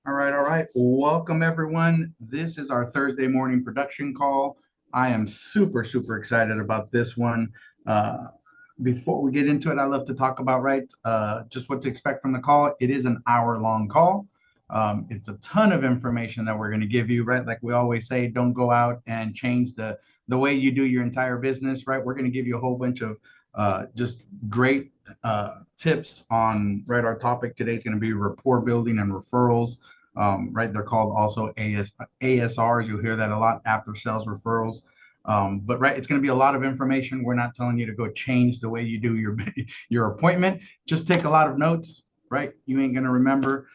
All right. Welcome, everyone. This is our Thursday morning production call. I am super excited about this one. Uh, Before we get into it, I love to talk about, just what to expect from the call. It is an hour-long call. It's a ton of information that we're going to give you, right? Like we always say, don't go out and change the way you do your entire business, right? We're going to give you a whole bunch of just great tips on, right? Our topic today is going to be rapport building and referrals. Right, they're called also ASRs. You'll hear that a lot, after sales referrals. But right, it's going to be a lot of information. We're not telling you to go change the way you do your appointment. Just take a lot of notes, right? You ain't going to remember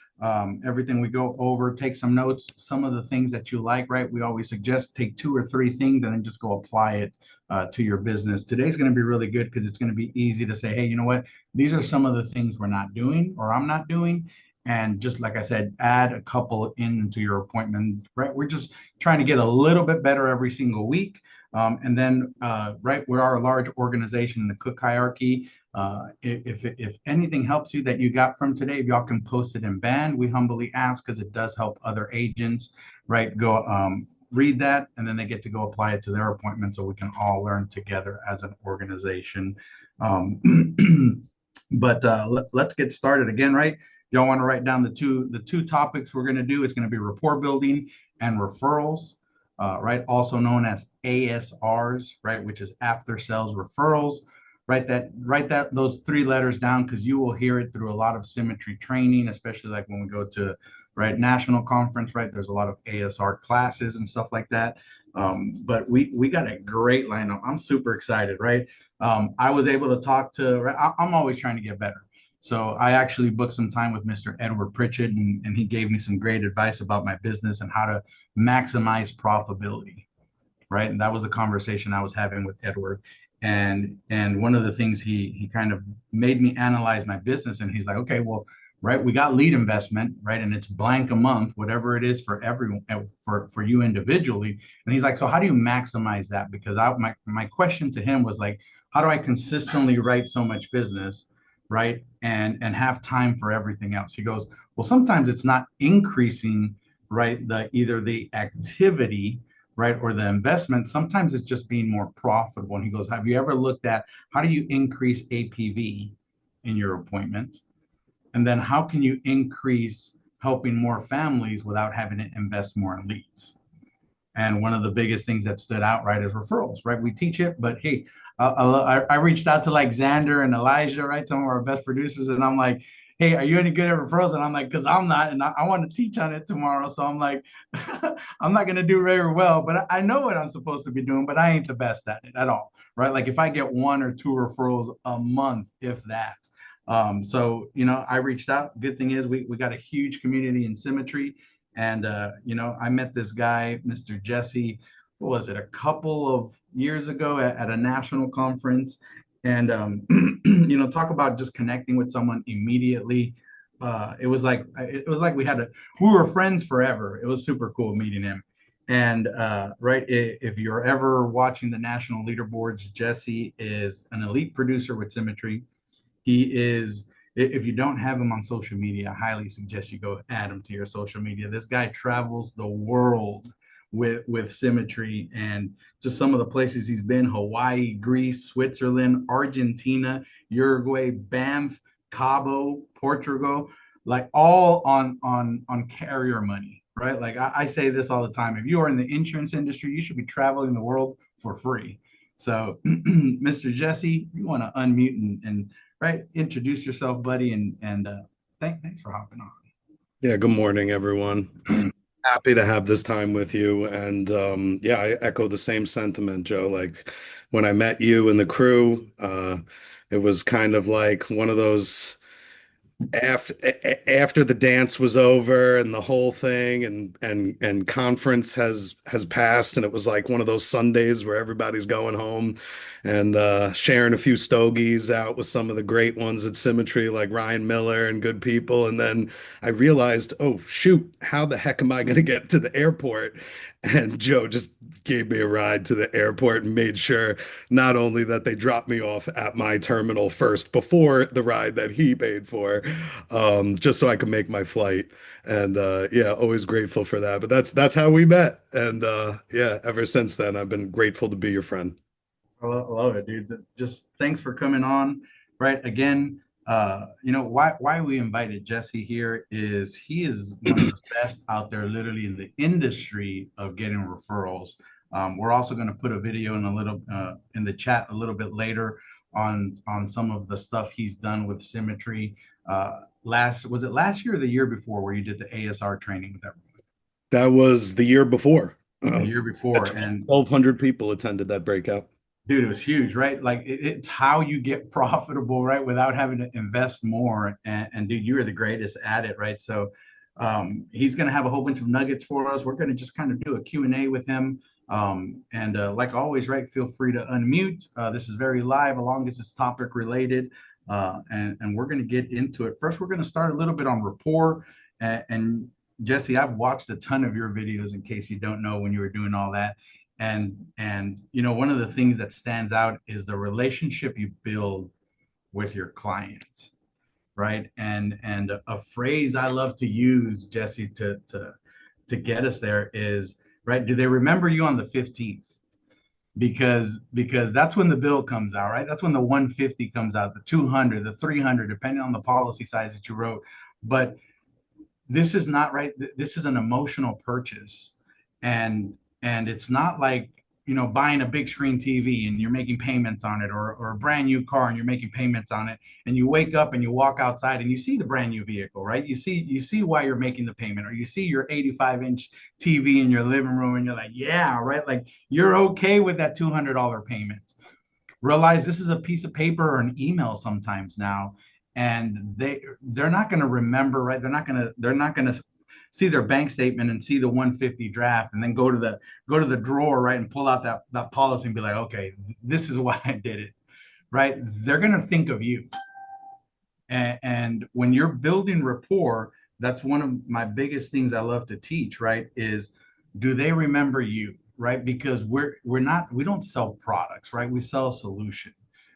everything we go over. Take some notes. Some of the things that you like, right? We always suggest take two or three things and then just go apply it to your business. Today's going to be really good because it's going to be easy to say, hey, you know what? These are some of the things we're not doing or I'm not doing, and just like I said, add a couple into your appointment, right? We're just trying to get a little bit better every single week. And then, right, we are a large organization in the Cook hierarchy. If anything helps you that you got from today, if y'all can post it in band, we humbly ask because it does help other agents, right? Go read that, and then they get to go apply it to their appointment so we can all learn together as an organization. Um, but let's get started again, right? Y'all want to write down the two topics we're going to do. It's going to be rapport building and referrals, right? Also known as ASRs, right? Which is after sales referrals. Write that those three letters down because you will hear it through a lot of Symmetry training, especially like when we go to right national conference, right? There's a lot of ASR classes and stuff like that. But we got a great lineup. I'm super excited, right? I was able to talk to. Right, I'm always trying to get better. So I actually booked some time with Mr. Edward Pritchett, and he gave me some great advice about my business and how to maximize profitability, right? And that was a conversation I was having with Edward. And one of the things he kind of made me analyze my business, and he's like, okay, well, right, we got lead investment, right, and it's blank a month, whatever it is for everyone, for you individually. And he's like, so how do you maximize that? Because my question to him was like, how do I consistently write so much business, right, and have time for everything else? He goes, well, sometimes it's not increasing, right, the either the activity, right, or the investment. Sometimes it's just being more profitable. And he goes, have you ever looked at how do you increase APV in your appointment? And then how can you increase helping more families without having to invest more in leads? And one of the biggest things that stood out, right, is referrals, right? We teach it, but hey, I reached out to like Xander and Elijah, right, some of our best producers, and I'm like, hey, are you any good at referrals? And I'm like, because I'm not, and I want to teach on it tomorrow. So I'm like, I'm not going to do very well, but I know what I'm supposed to be doing, but I ain't the best at it at all, right? Like if I get one or two referrals a month, if that. So, I reached out. Good thing is we got a huge community in Symmetry. And, I met this guy, Mr. Jesse, what was it, a couple of years ago at a national conference. And, talk about just connecting with someone immediately. It was like we were friends forever. It was super cool meeting him. And right, if you're ever watching the national leaderboards, Jesse is an elite producer with Symmetry. He is, if you don't have him on social media, I highly suggest you go add him to your social media. This guy travels the world with Symmetry, and just some of the places he's been: Hawaii, Greece, Switzerland, Argentina, Uruguay, Banff, Cabo, Portugal, like all on carrier money, right? Like I say this all the time: if you are in the insurance industry, you should be traveling the world for free. So, Mr. Jesse, you want to unmute and right, introduce yourself, buddy, and thanks for hopping on. Yeah, good morning, everyone. Happy to have this time with you. And yeah, I echo the same sentiment, Joe. Like when I met you and the crew, it was kind of like one of those after the dance was over and the whole thing and conference has passed, and it was like one of those Sundays where everybody's going home and sharing a few stogies out with some of the great ones at Symmetry like Ryan Miller and good people. And then I realized, oh shoot, how the heck am I going to get to the airport? And Joe just gave me a ride to the airport and made sure not only that they dropped me off at my terminal first before the ride that he paid for, just so I could make my flight. And yeah, always grateful for that. But that's how we met. And yeah, ever since then, I've been grateful to be your friend. I love it, dude. Just thanks for coming on. Right. Again, why we invited Jesse here is he is one of the best out there, literally in the industry of getting referrals. We're also going to put a video in a little in the chat a little bit later on some of the stuff he's done with Symmetry. Last was it last year or the year before where you did the ASR training with everyone? That was the year before. The year before, and 1,200 people attended that breakout. dude, it was huge, right? Like it's how you get profitable, right? Without having to invest more. And dude, you are the greatest at it, right? So he's going to have a whole bunch of nuggets for us. We're going to just kind of do a Q&A with him. And like always, right, feel free to unmute. This is very live, as long as it's topic related. And we're going to get into it. First, we're going to start a little bit on rapport. And Jesse, I've watched a ton of your videos in case you don't know when you were doing all that. And one of the things that stands out is the relationship you build with your clients, right? And a phrase I love to use, Jesse, to get us there is, right, do they remember you on the 15th? Because that's when the bill comes out, right? That's when the 150 comes out, the 200, the 300, depending on the policy size that you wrote. But this is not right. This is an emotional purchase, and it's not like buying a big screen TV and you're making payments on it, or a brand new car and you're making payments on it, and you wake up and you walk outside and you see the brand new vehicle, right? You see why you're making the payment, or you see your 85-inch TV in your living room and you're like, yeah, right, like you're okay with that $200 payment. Realize this is a piece of paper or an email sometimes now, and they're not going to remember, right? They're not going to see their bank statement and see the 150 draft and then go to the drawer, right, and pull out that policy and be like, okay, this is why I did it, right? They're going to think of you. And when you're building rapport, that's one of my biggest things I love to teach, right? Is, do they remember you, right? Because we don't sell products, right? We sell a solution,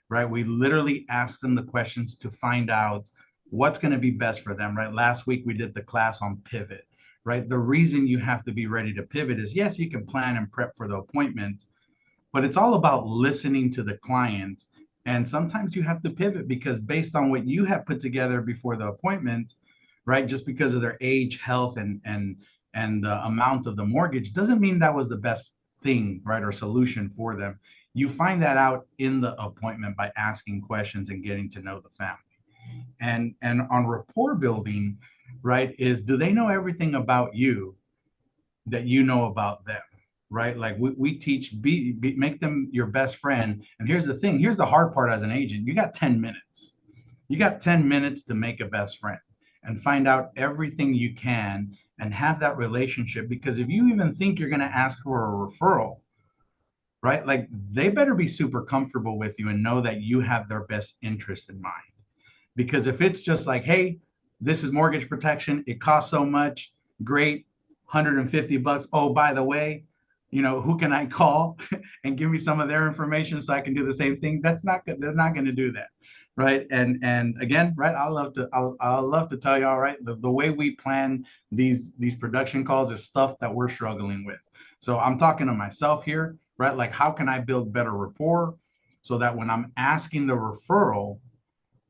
right? We literally ask them the questions to find out what's going to be best for them, right? Last week we did the class on pivot, right? The reason you have to be ready to pivot is, yes, you can plan and prep for the appointment, but it's all about listening to the client. And sometimes you have to pivot because based on what you have put together before the appointment, right? Just because of their age, health, and the amount of the mortgage doesn't mean that was the best thing, right? Or solution for them. You find that out in the appointment by asking questions and getting to know the family. And on rapport building, right, is, do they know everything about you that you know about them, right? Like we teach, make them your best friend. And here's the thing, here's the hard part as an agent. You got 10 minutes. You got 10 minutes to make a best friend and find out everything you can and have that relationship. Because if you even think you're going to ask for a referral, right, like they better be super comfortable with you and know that you have their best interest in mind. Because if it's just like, hey, this is mortgage protection, it costs so much, great, $150. Oh, by the way, who can I call and give me some of their information so I can do the same thing? That's not good. They're not going to do that, right? And again, right, I'll love to tell you, all right, the way we plan these production calls is stuff that we're struggling with. So I'm talking to myself here, right? Like, how can I build better rapport so that when I'm asking the referral,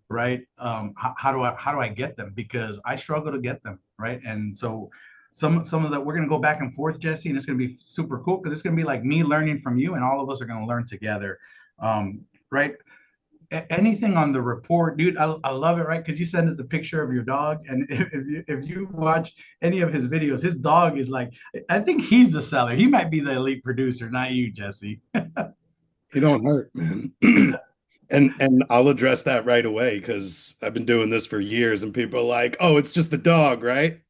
right, how do I get them? Because I struggle to get them, right? And so some of that, we're going to go back and forth, Jesse, and it's going to be super cool because it's going to be like me learning from you, and all of us are going to learn together. Right, anything on the report, dude, I love it, right? Because you send us a picture of your dog, and if you watch any of his videos, his dog is like, I think he's the seller. He might be the elite producer, not you, Jesse. You don't hurt, man. And I'll address that right away because I've been doing this for years and people are like, "Oh, it's just the dog, right?"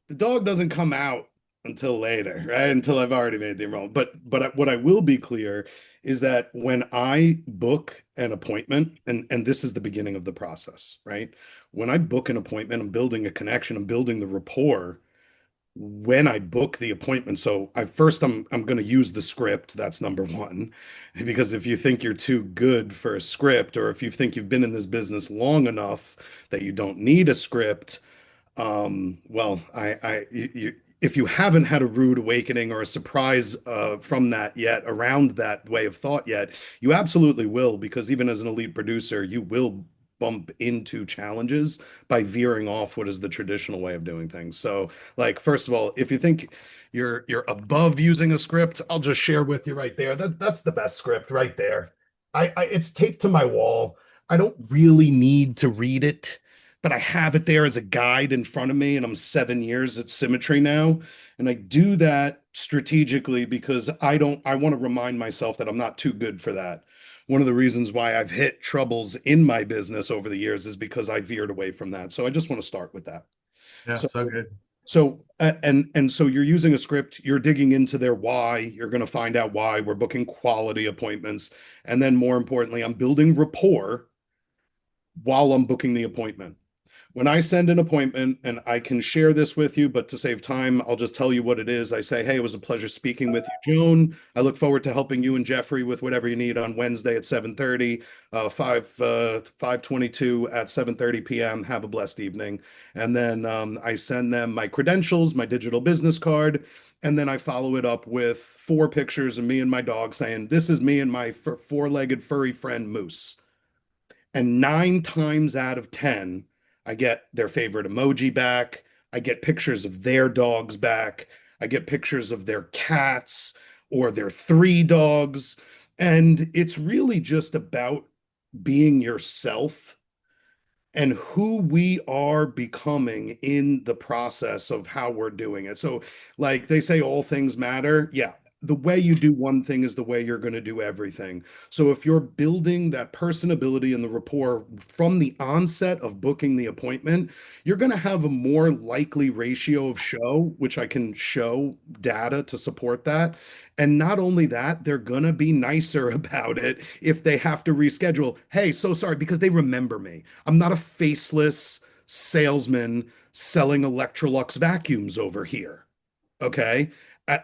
The dog doesn't come out until later, right? Until I've already made the enrollment. But what I will be clear is that when I book an appointment, and this is the beginning of the process, right? When I book an appointment, I'm building a connection, I'm building the rapport. when I book the appointment. So I first I'm going to use the script. That's number one, because if you think you're too good for a script, or if you think you've been in this business long enough that you don't need a script, well, if you haven't had a rude awakening or a surprise from that yet, around that way of thought yet, you absolutely will, because even as an elite producer, you will bump into challenges by veering off what is the traditional way of doing things. So, like, first of all, if you think you're above using a script, I'll just share with you right there. That's the best script right there. It's taped to my wall. I don't really need to read it, but I have it there as a guide in front of me, and I'm 7 years at Symmetry now. And I do that strategically because I want to remind myself that I'm not too good for that. One of the reasons why I've hit troubles in my business over the years is because I veered away from that. So I just want to start with that. Yeah, So so good. so you're using a script, you're digging into their why, you're going to find out why we're booking quality appointments, and then more importantly, I'm building rapport while I'm booking the appointment. When I send an appointment, and I can share this with you, but to save time, I'll just tell you what it is. I say, hey, it was a pleasure speaking with you, Joan. I look forward to helping you and Jeffrey with whatever you need on Wednesday at 7:30, 5/22 at 7:30 p.m. Have a blessed evening. And then I send them my credentials, my digital business card, and then I follow it up with 4 pictures of me and my dog saying, this is me and my four-legged furry friend Moose. And 9 times out of 10, I get their favorite emoji back. I get pictures of their dogs back. I get pictures of their cats or their 3 dogs. And it's really just about being yourself and who we are becoming in the process of how we're doing it. So, like they say, all things matter. Yeah. The way you do one thing is the way you're going to do everything. So, if you're building that personability and the rapport from the onset of booking the appointment, you're going to have a more likely ratio of show, which I can show data to support that. And not only that, they're going to be nicer about it if they have to reschedule. Hey, so sorry, because they remember me. I'm not a faceless salesman selling Electrolux vacuums over here. Okay.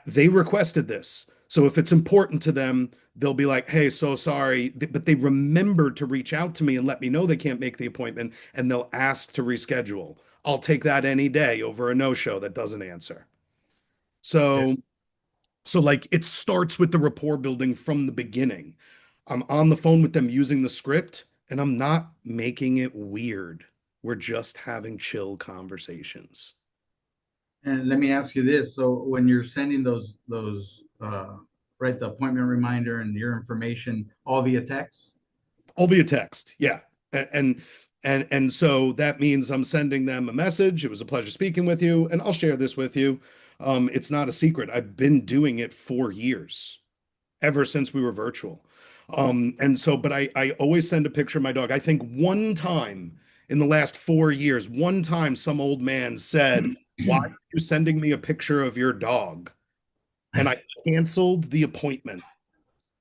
They requested this. So if it's important to them, they'll be like, hey, so sorry. But they remember to reach out to me and let me know they can't make the appointment, and they'll ask to reschedule. I'll take that any day over a no show that doesn't answer. Yeah. So so like it starts with the rapport building from the beginning. I'm on the phone with them using the script, and I'm not making it weird. We're just having chill conversations. And let me ask you this. So when you're sending right, the appointment reminder and your information all via text? All via text. Yeah. And and so that means I'm sending them a message. It was a pleasure speaking with you, and I'll share this with you. It's not a secret. I've been doing it for years, ever since we were virtual. And so, but I always send a picture of my dog. I think one time in the last 4 years, one time some old man said, why are you sending me a picture of your dog? And I canceled the appointment.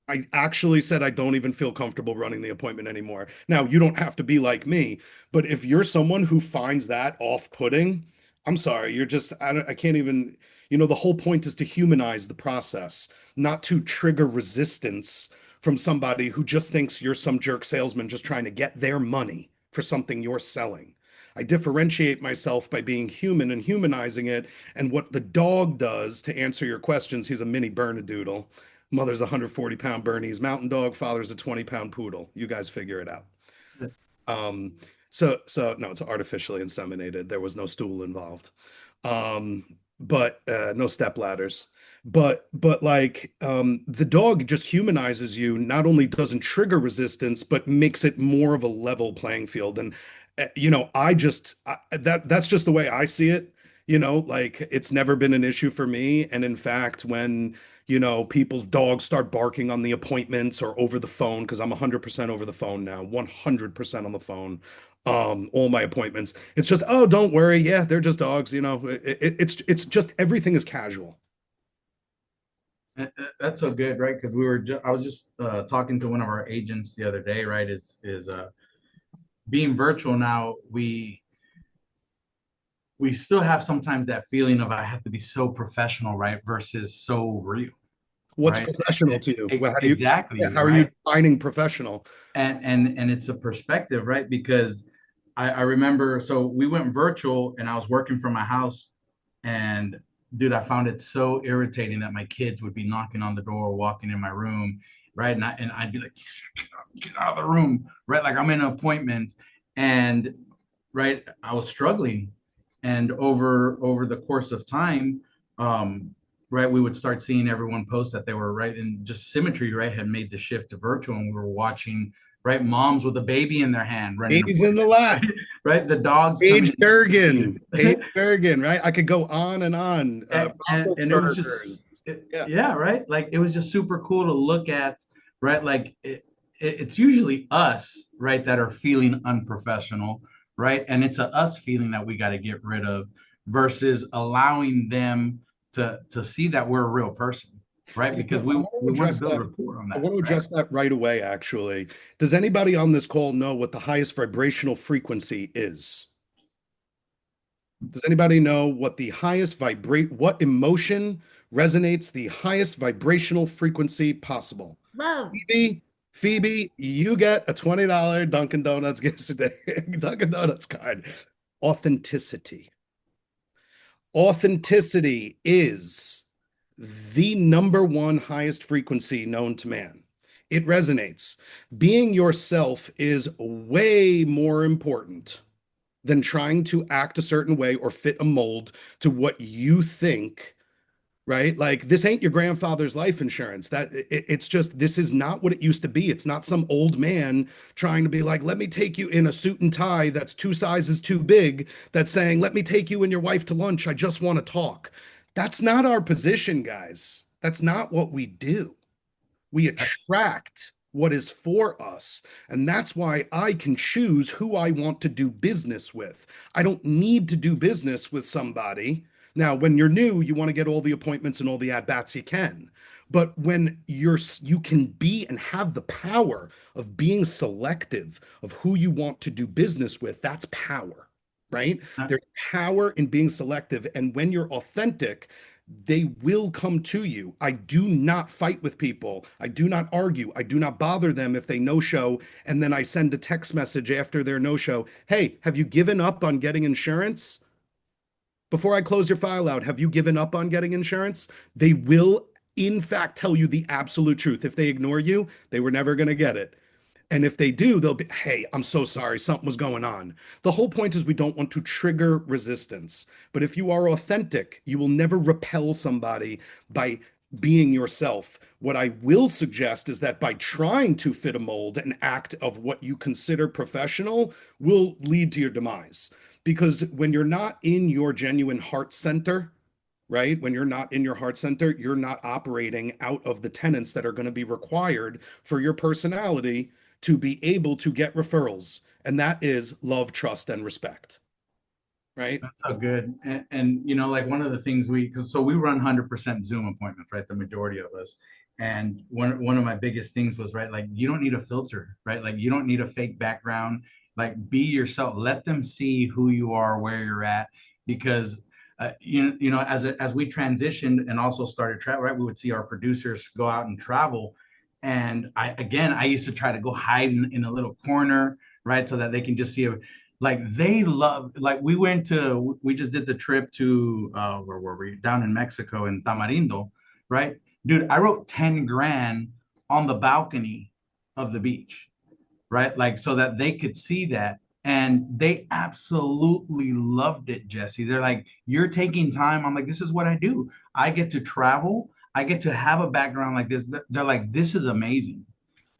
I actually said I don't even feel comfortable running the appointment anymore. Now, you don't have to be like me, but if you're someone who finds that off-putting, I'm sorry, you're just I can't even, the whole point is to humanize the process, not to trigger resistance from somebody who just thinks you're some jerk salesman just trying to get their money for something you're selling. I differentiate myself by being human and humanizing it. And what the dog does, to answer your questions, he's a mini Bernedoodle. Mother's a 140-pound Bernese Mountain Dog. Father's a 20-pound poodle. You guys figure it out. Um, so no, it's artificially inseminated. There was no stool involved. But no step ladders. But like the dog just humanizes you, not only doesn't trigger resistance, but makes it more of a level playing field. And that's just the way I see it. Like it's never been an issue for me. And in fact, when people's dogs start barking on the appointments or over the phone, because I'm 100% over the phone now, 100% on the phone. All my appointments. It's just, oh, don't worry. Yeah, they're just dogs. It's just everything is casual. That's so good, right? Because I was just talking to one of our agents the other day, right? Is being virtual now, we still have sometimes that feeling of I have to be so professional, right? Versus so real, What's right? professional to you? Well, how do you, yeah, Exactly, how are you right? defining professional? And it's a perspective, right? Because I remember, so we went virtual and I was working from my house, and dude, I found it so irritating that my kids would be knocking on the door, walking in my room, right? And I'd be like, get out of the room, right? Like I'm in an appointment, and right, I was struggling, and over the course of time, um, right, we would start seeing everyone post that they were right, and just Symmetry, right, had made the shift to virtual, and we were watching, right, moms with a baby in their hand running Babies in the appointments, lap. right, right, the dogs Paige coming in with the Durgan, keys. Paige Durgan, right? I could go on and on. And it was just Roethlisberger's. Yeah. yeah, right, like it was just super cool to look at, right, like it's usually us, right, that are feeling unprofessional, right, and it's a us feeling that we got to get rid of versus allowing them to see that we're a real person, right, because I want to we want to address build that. rapport on I that, want to right. address that right away, actually. Does anybody on this call know what the highest vibrational frequency is? Does anybody know what the highest what emotion resonates the highest vibrational frequency possible? Love. Phoebe, you get a $20 Dunkin' Donuts gift today, Dunkin' Donuts card. Authenticity. Authenticity is the number one highest frequency known to man. It resonates. Being yourself is way more important than trying to act a certain way or fit a mold to what you think, right? Like this ain't your grandfather's life insurance. It's just this is not what it used to be. It's not some old man trying to be like, let me take you in a suit and tie that's two sizes too big, that's saying, let me take you and your wife to lunch. I just want to talk. That's not our position, guys. That's not what we do. We That's attract what is for us. And that's why I can choose who I want to do business with. I don't need to do business with somebody. Now, when you're new, you want to get all the appointments and all the at bats you can. But when you can be and have the power of being selective of who you want to do business with, that's power, right? uh, There's power in being selective. And when you're authentic, they will come to you. I do not fight with people. I do not argue. I do not bother them if they no show. And then I send a text message after their no show. Hey, have you given up on getting insurance? Before I close your file out, have you given up on getting insurance? They will, in fact, tell you the absolute truth. If they ignore you, they were never going to get it. And if they do, they'll be, hey, I'm so sorry, something was going on. The whole point is we don't want to trigger resistance. But if you are authentic, you will never repel somebody by being yourself. What I will suggest is that by trying to fit a mold and act of what you consider professional will lead to your demise. Because when you're not in your genuine heart center, right? When you're not in your heart center, you're not operating out of the tenets that are going to be required for your personality to be able to get referrals. And that is love, trust, and respect, right? That's so good. And you know, like one of the things so we run 100% Zoom appointments, right? The majority of us. And one of my biggest things was, right, like you don't need a filter, right? Like you don't need a fake background. Like be yourself. Let them see who you are, where you're at, because you know, as we transitioned and also started travel, right, we would see our producers go out and travel. And I used to try to go hide in a little corner, right, so that they can just see like they love, like we just did the trip to where were we, down in Mexico in Tamarindo, right, dude, I wrote 10 grand on the balcony of the beach, right, like so that they could see that, and they absolutely loved it, Jesse. They're like, you're taking time. I'm like, this is what I do. I get to travel, I get to have a background like this. They're like, this is amazing,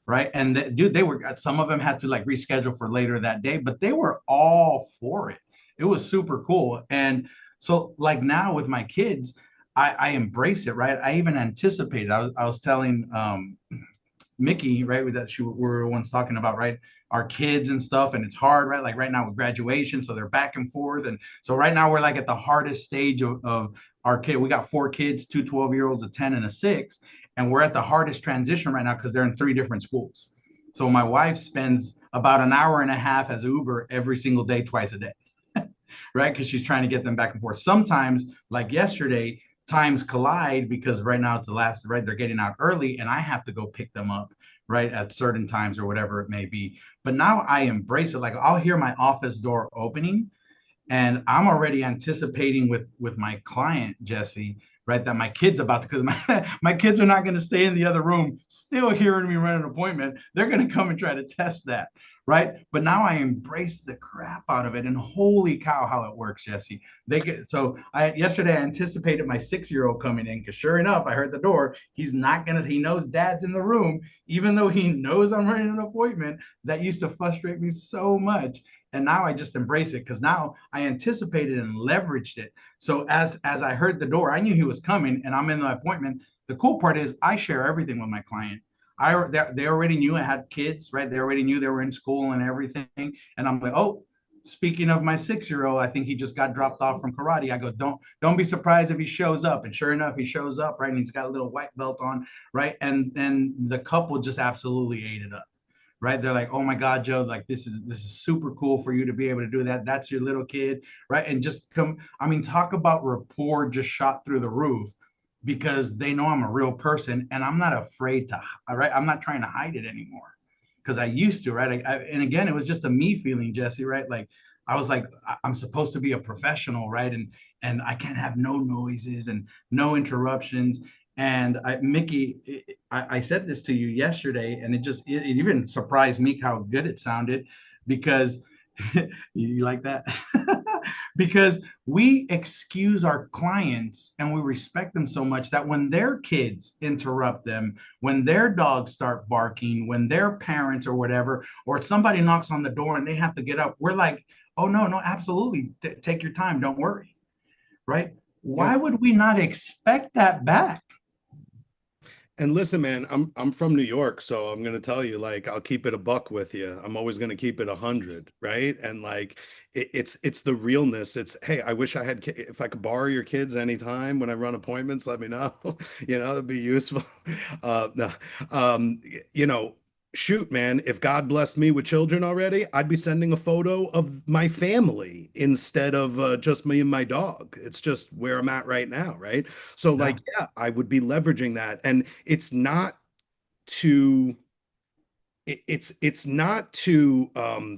right? And dude, they were, some of them had to like reschedule for later that day, but they were all for it. It was super cool. And so like now with my kids, I embrace it, right? I even anticipated. I was telling Mickey, right, with that we were once talking about, right, our kids and stuff, and it's hard, right? Like right now with graduation, so they're back and forth, and so right now we're like at the hardest stage of our kid. We got 4 kids, two 12-year-olds, a 10 and a 6, and we're at the hardest transition right now because they're in 3 different schools. So my wife spends about an hour and a half as Uber every single day, twice a day. right? Because she's trying to get them back and forth. Sometimes, like yesterday, times collide because right now it's the last, right? They're getting out early and I have to go pick them up, right? At certain times or whatever it may be. But now I embrace it. Like I'll hear my office door opening and I'm already anticipating with my client Jesse, right, that my kid's about to, because my kids are not going to stay in the other room still hearing me run an appointment. They're going to come and try to test that, right? But now I embrace the crap out of it, and holy cow, how it works, Jesse. They get so I yesterday I anticipated my 6-year-old coming in because sure enough, I heard the door. He's not gonna. He knows Dad's in the room, even though he knows I'm running an appointment. That used to frustrate me so much, and now I just embrace it because now I anticipated and leveraged it. So as I heard the door, I knew he was coming, and I'm in the appointment. The cool part is I share everything with my client. They already knew I had kids, right? They already knew they were in school and everything, and I'm like, oh. Speaking of my 6-year-old, I think he just got dropped off from karate. I go, don't be surprised if he shows up. And sure enough, he shows up, right? And he's got a little white belt on, right? And the couple just absolutely ate it up, right? They're like, oh my God, Joe, like this is super cool for you to be able to do that. That's your little kid, right? And just come, I mean, talk about rapport just shot through the roof because they know I'm a real person and I'm not afraid to, right? I'm not trying to hide it anymore because I used to, right? And again, it was just a me feeling, Jesse, right? Like I was like, I'm supposed to be a professional, right? And I can't have no noises and no interruptions. And Mickey, I said this to you yesterday, and it even surprised me how good it sounded because you like that? Because we excuse our clients and we respect them so much that when their kids interrupt them, when their dogs start barking, when their parents or whatever, or somebody knocks on the door and they have to get up, we're like, oh, no, no, absolutely. Take your time. Don't worry. Right? Yeah. Why would we not expect that back? And listen, man, I'm from New York, so I'm gonna tell you, like, I'll keep it a buck with you. I'm always gonna keep it 100, right? And like, it's the realness. It's, hey, I wish I had, if I could borrow your kids anytime when I run appointments, let me know. That'd be useful. No, um, you know, shoot, man, if God blessed me with children already, I'd be sending a photo of my family instead of just me and my dog. It's just where I'm at right now, right? So Yeah. like, yeah, I would be leveraging that. And it's not to it's not to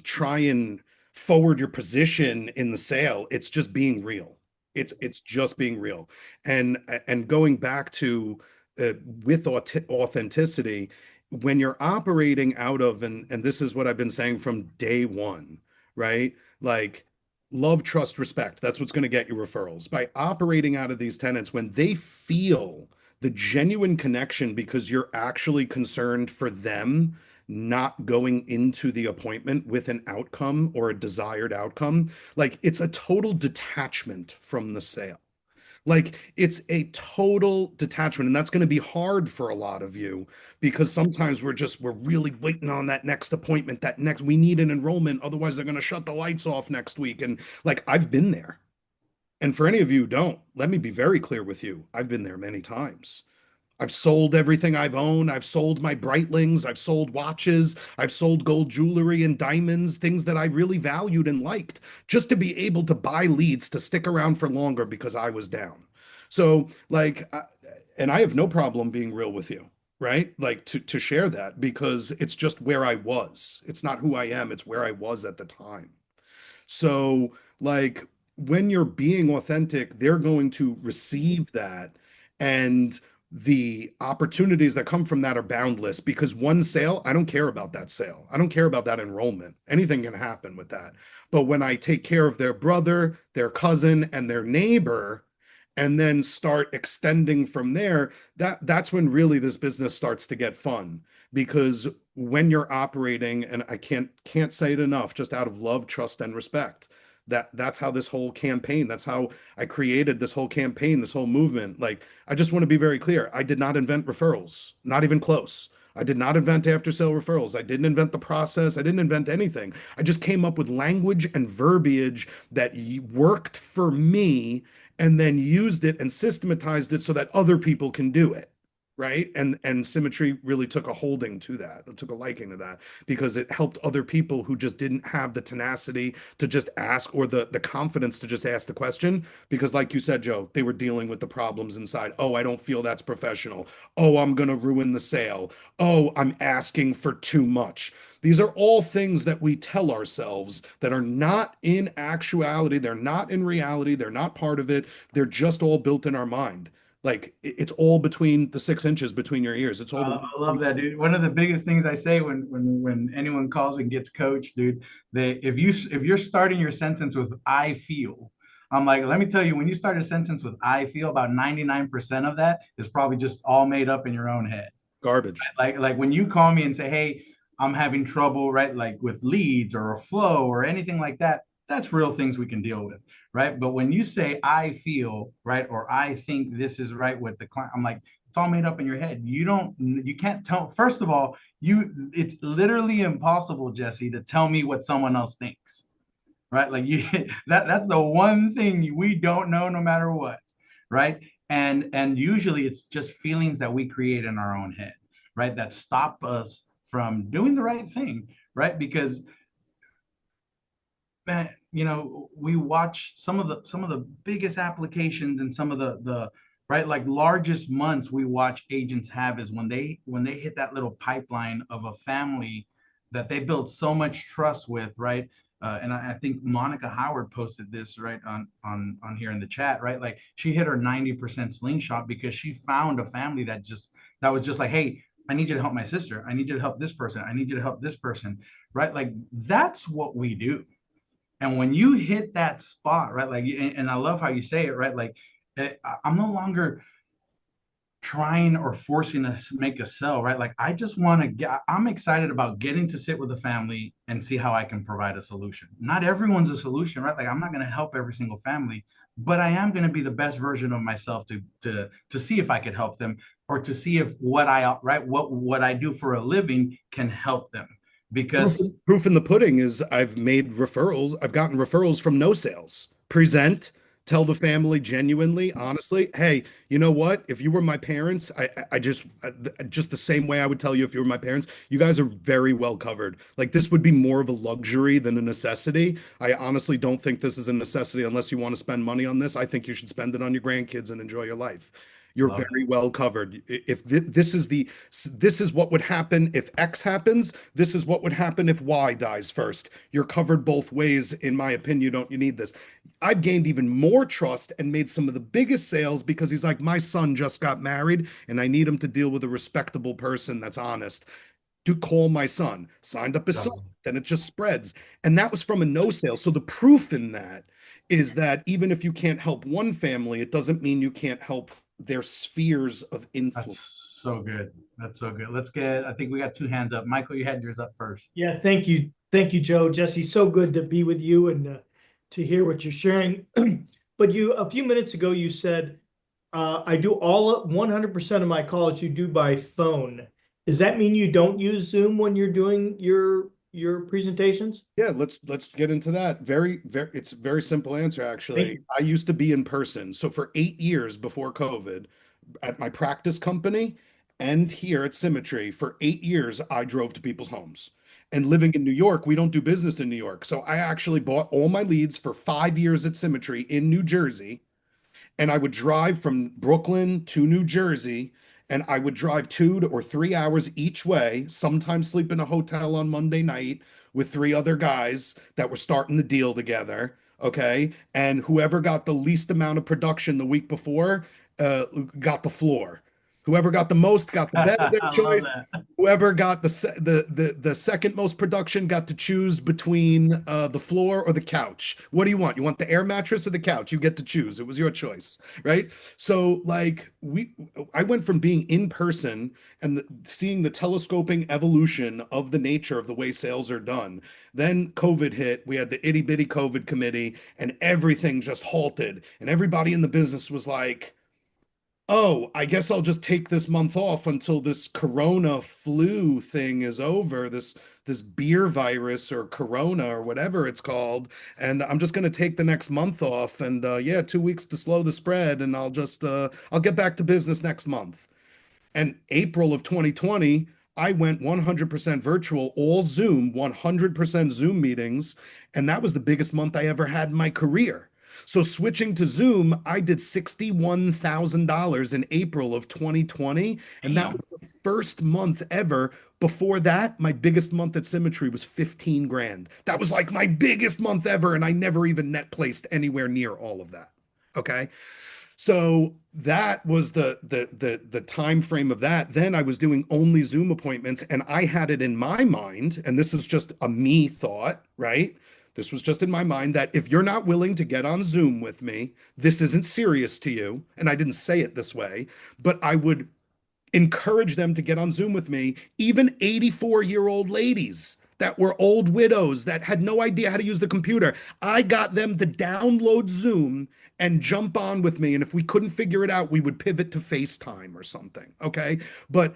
try and forward your position in the sale. It's just being real. It's just being real. And going back to uh, with authenticity, when you're operating out of, and this is what I've been saying from day one, right? Like love, trust, respect. That's what's going to get you referrals. By operating out of these tenants, when they feel the genuine connection because you're actually concerned for them, not going into the appointment with an outcome or a desired outcome. Like it's a total detachment from the sale. Like it's a total detachment. And that's going to be hard for a lot of you because sometimes we're really waiting on that next appointment, we need an enrollment. Otherwise, they're going to shut the lights off next week. And like I've been there. And for any of you who don't, let me be very clear with you. I've been there many times. I've sold everything I've owned. I've sold my Breitlings. I've sold watches. I've sold gold jewelry and diamonds, things that I really valued and liked, just to be able to buy leads to stick around for longer because I was down. So, like, and I have no problem being real with you, right? Like to share that because it's just where I was. It's not who I am. It's where I was at the time. So, like, when you're being authentic, they're going to receive that. And the opportunities that come from that are boundless because one sale, I don't care about that sale. I don't care about that enrollment. Anything can happen with that. But when I take care of their brother, their cousin, and their neighbor, and then start extending from there, that's when really this business starts to get fun because when you're operating, and I can't say it enough, just out of love, trust, and respect. That's how this whole campaign, that's how I created this whole campaign, this whole movement. Like, I just want to be very clear. I did not invent referrals, not even close. I did not invent after sale referrals. I didn't invent the process. I didn't invent anything. I just came up with language and verbiage that worked for me and then used it and systematized it so that other people can do it. right? And Symmetry really took a holding to that. It took a liking to that because it helped other people who just didn't have the tenacity to just ask, or the confidence to just ask the question. Because like you said, Joe, they were dealing with the problems inside. Oh, I don't feel that's professional. Oh, I'm going to ruin the sale. Oh, I'm asking for too much. These are all things that we tell ourselves that are not in actuality. They're not in reality. They're not part of it. They're just all built in our mind. Like it's all between the 6 inches between your ears. It's all the I love that, dude. One of the biggest things I say when anyone calls and gets coached, dude, they if you're starting your sentence with "I feel," I'm like, let me tell you, when you start a sentence with "I feel," about 99% of that is probably just all made up in your own head. garbage. Like when you call me and say, hey, I'm having trouble, right? Like with leads or a flow or anything like that, that's real things we can deal with, right? But when you say I feel, right, or I think this is right with the client, I'm like, it's all made up in your head. You can't tell. First of all, it's literally impossible, Jesse, to tell me what someone else thinks, right? Like you that's the one thing we don't know no matter what, right? And usually it's just feelings that we create in our own head, right? That stop us from doing the right thing, right? Because man, we watch some of the biggest applications and some of the right, like largest months we watch agents have is when they hit that little pipeline of a family that they build so much trust with, right? And I think Monica Howard posted this right on here in the chat, right? Like she hit her 90% slingshot because she found a family that was just like, hey, I need you to help my sister. I need you to help this person. I need you to help this person, right? Like that's what we do. And when you hit that spot, right, like, and I love how you say it, right? Like, I'm no longer trying or forcing to make a sell, right? Like, I just want to I'm excited about getting to sit with the family and see how I can provide a solution. Not everyone's a solution, right? Like, I'm not going to help every single family, but I am going to be the best version of myself to see if I could help them or to see if what I do for a living can help them Proof, because proof in the pudding is I've made referrals. I've gotten referrals from no sales. Present, tell the family genuinely, honestly, hey, you know what? If you were my parents, I just the same way I would tell you if you were my parents, you guys are very well covered. Like this would be more of a luxury than a necessity. I honestly don't think this is a necessity unless you want to spend money on this. I think you should spend it on your grandkids and enjoy your life. You're love very well covered. If this is what would happen if X happens, this is what would happen if Y dies first. You're covered both ways, in my opinion. You need this. I've gained even more trust and made some of the biggest sales because he's like, my son just got married and I need him to deal with a respectable person that's honest. To call my son, signed up his son, it. then it just spreads. And that was from a no sale. So the proof in that is that even if you can't help one family, it doesn't mean you can't help their spheres of influence. That's so good. That's so good. I think we got two hands up. Michael, you had yours up first. Yeah, thank you. Thank you, Joe. Jesse, so good to be with you and to hear what you're sharing. But a few minutes ago, you said, I do 100% of my calls you do by phone. Does that mean you don't use Zoom when you're doing your presentations? Yeah, let's get into that. It's a very simple answer, Thank actually. you. I used to be in person. So for 8 years before COVID, at my practice company and here at Symmetry, for 8 years, I drove to people's homes. And living in New York, we don't do business in New York. So I actually bought all my leads for 5 years at Symmetry in New Jersey, and I would drive from Brooklyn to New Jersey, and I would drive 2 or 3 hours each way, sometimes sleep in a hotel on Monday night with three other guys that were starting the deal together. Okay. And whoever got the least amount of production the week before got the floor. Whoever got the most got the bed of their I love choice. that. Whoever got the second most production got to choose between the floor or the couch. What do you want? You want the air mattress or the couch? You get to choose. It was your choice, right? So like I went from being in person and seeing the telescoping evolution of the nature of the way sales are done. Then COVID hit. We had the itty bitty COVID committee, and everything just halted. And everybody in the business was like, oh, I guess I'll just take this month off until this corona flu thing is over, this beer virus or corona or whatever it's called, and I'm just going to take the next month off and yeah, 2 weeks to slow the spread and I'll get back to business next month. And April of 2020, I went 100% virtual, all Zoom, 100% Zoom meetings. And that was the biggest month I ever had in my career. So switching to Zoom, I did $61,000 in April of 2020. And that Damn. was the first month ever. Before that, my biggest month at Symmetry was 15 grand. That was like my biggest month ever. And I never even net placed anywhere near all of that. Okay. So that was the time frame of that. Then I was doing only Zoom appointments, and I had it in my mind, and this is just a me thought, right? This was just in my mind that if you're not willing to get on Zoom with me, this isn't serious to you. And I didn't say it this way, but I would encourage them to get on Zoom with me, even 84-year-old ladies that were old widows that had no idea how to use the computer. I got them to download Zoom and jump on with me. And if we couldn't figure it out, we would pivot to FaceTime or something. Okay. But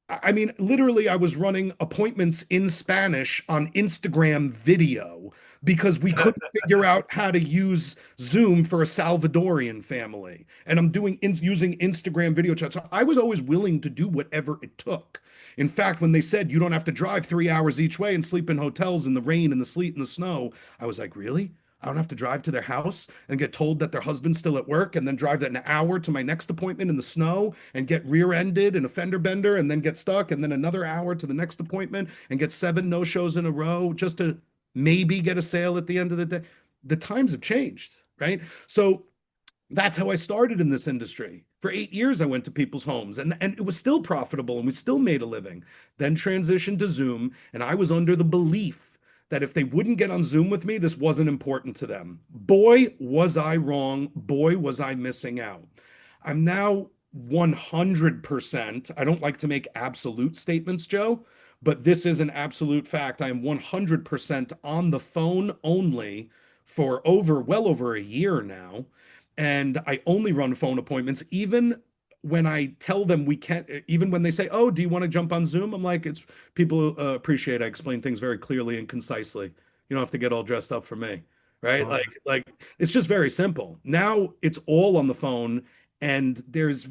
I mean, literally, I was running appointments in Spanish on Instagram video because we couldn't figure out how to use Zoom for a Salvadorian family. And I'm using Instagram video chat. So I was always willing to do whatever it took. In fact, when they said you don't have to drive 3 hours each way and sleep in hotels in the rain and the sleet and the snow, I was like, really? I don't have to drive to their house and get told that their husband's still at work and then drive that an hour to my next appointment in the snow and get rear-ended and a fender bender and then get stuck and then another hour to the next appointment and get 7 no-shows in a row just to maybe get a sale at the end of the day. The times have changed, right? So that's how I started in this industry. For 8 years, I went to people's homes and it was still profitable and we still made a living. Then transitioned to Zoom, and I was under the belief that if they wouldn't get on Zoom with me, this wasn't important to them. Boy, was I wrong. Boy, was I missing out. I'm now 100%. I don't like to make absolute statements, Joe, but this is an absolute fact. I am 100% on the phone only for well over a year now. And I only run phone appointments, even when I tell them we can't, even when they say, oh, do you want to jump on Zoom? I'm like, it's people appreciate I explain things very clearly and concisely. You don't have to get all dressed up for me, right? Oh, Like it's just very simple. Now it's all on the phone, and there's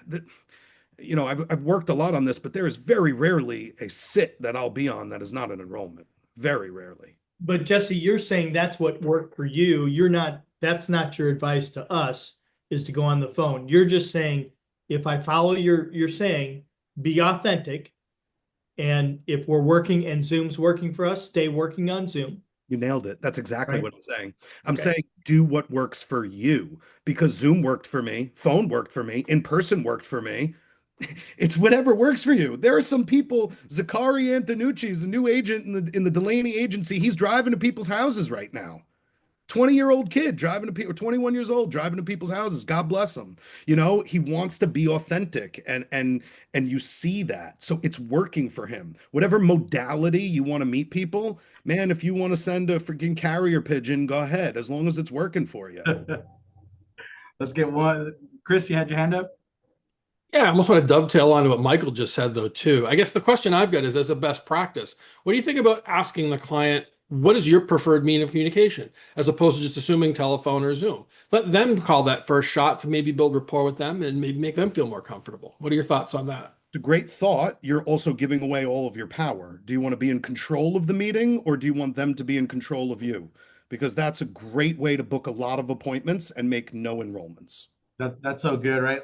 I've worked a lot on this, but there is very rarely a sit that I'll be on that is not an enrollment. Very rarely. But Jesse, you're saying that's what worked for you. That's not your advice to us, is to go on the phone. You're just saying, if I follow you're saying, be authentic. And if we're working and Zoom's working for us, stay working on Zoom. You nailed it. That's exactly Right? what I'm saying. I'm Okay. saying do what works for you, because Zoom worked for me, phone worked for me, in person worked for me. It's whatever works for you. There are some people, Zachary Antonucci is a new agent in the Delaney agency. He's driving to people's houses right now. 20-year-old kid driving to people, 21 years old driving to people's houses. God bless him. He wants to be authentic, and you see that. So it's working for him. Whatever modality you want to meet people, man, if you want to send a freaking carrier pigeon, go ahead, as long as it's working for you. let's get one. Chris, you had your hand up? Yeah, I almost want to dovetail on to what Michael just said, though, too. I guess the question I've got is, as a best practice, what do you think about asking the client, what is your preferred mean of communication, as opposed to just assuming telephone or Zoom? Let them call that first shot to maybe build rapport with them and maybe make them feel more comfortable. What are your thoughts on that? It's a great thought. You're also giving away all of your power. Do you want to be in control of the meeting, or do you want them to be in control of you? Because that's a great way to book a lot of appointments and make no enrollments. That's so good, right?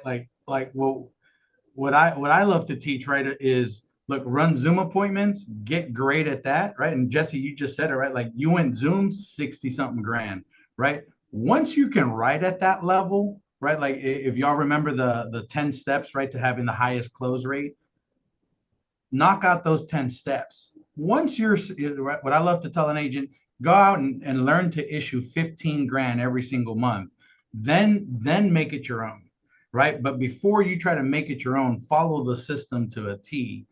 What I love to teach, right, is look, run Zoom appointments, get great at that, right? And Jesse, you just said it, right? Like you went Zoom 60 something grand, right? Once you can write at that level, right? Like if y'all remember the 10 steps, right, to having the highest close rate, knock out those 10 steps. Once you're what I love to tell an agent, go out and learn to issue 15 grand every single month. Then make it your own, right? But before you try to make it your own, follow the system to a T,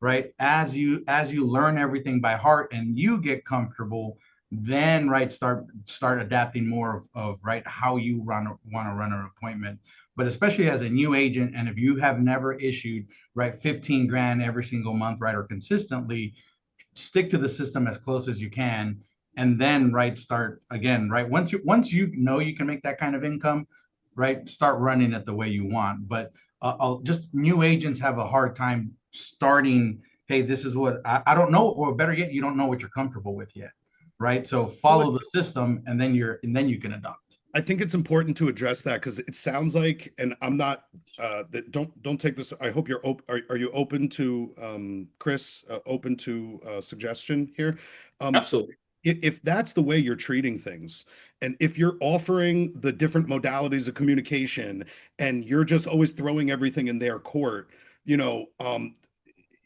right? As you learn everything by heart and you get comfortable, then right start adapting more of right how you want to run an appointment. But especially as a new agent, and if you have never issued right 15 grand every single month, right, or consistently, stick to the system as close as you can, and then right start again, right, once you know you can make that kind of income, right, start running it the way you want. But just new agents have a hard time starting. Hey, this is what I don't know, or better yet, you don't know what you're comfortable with yet, right? So follow the system, and then you can adopt. I think it's important to address that because it sounds like, and I'm not that don't take this. I hope you're open. Are you open to Chris? Open to suggestion here? Absolutely. If that's the way you're treating things, and if you're offering the different modalities of communication, and you're just always throwing everything in their court,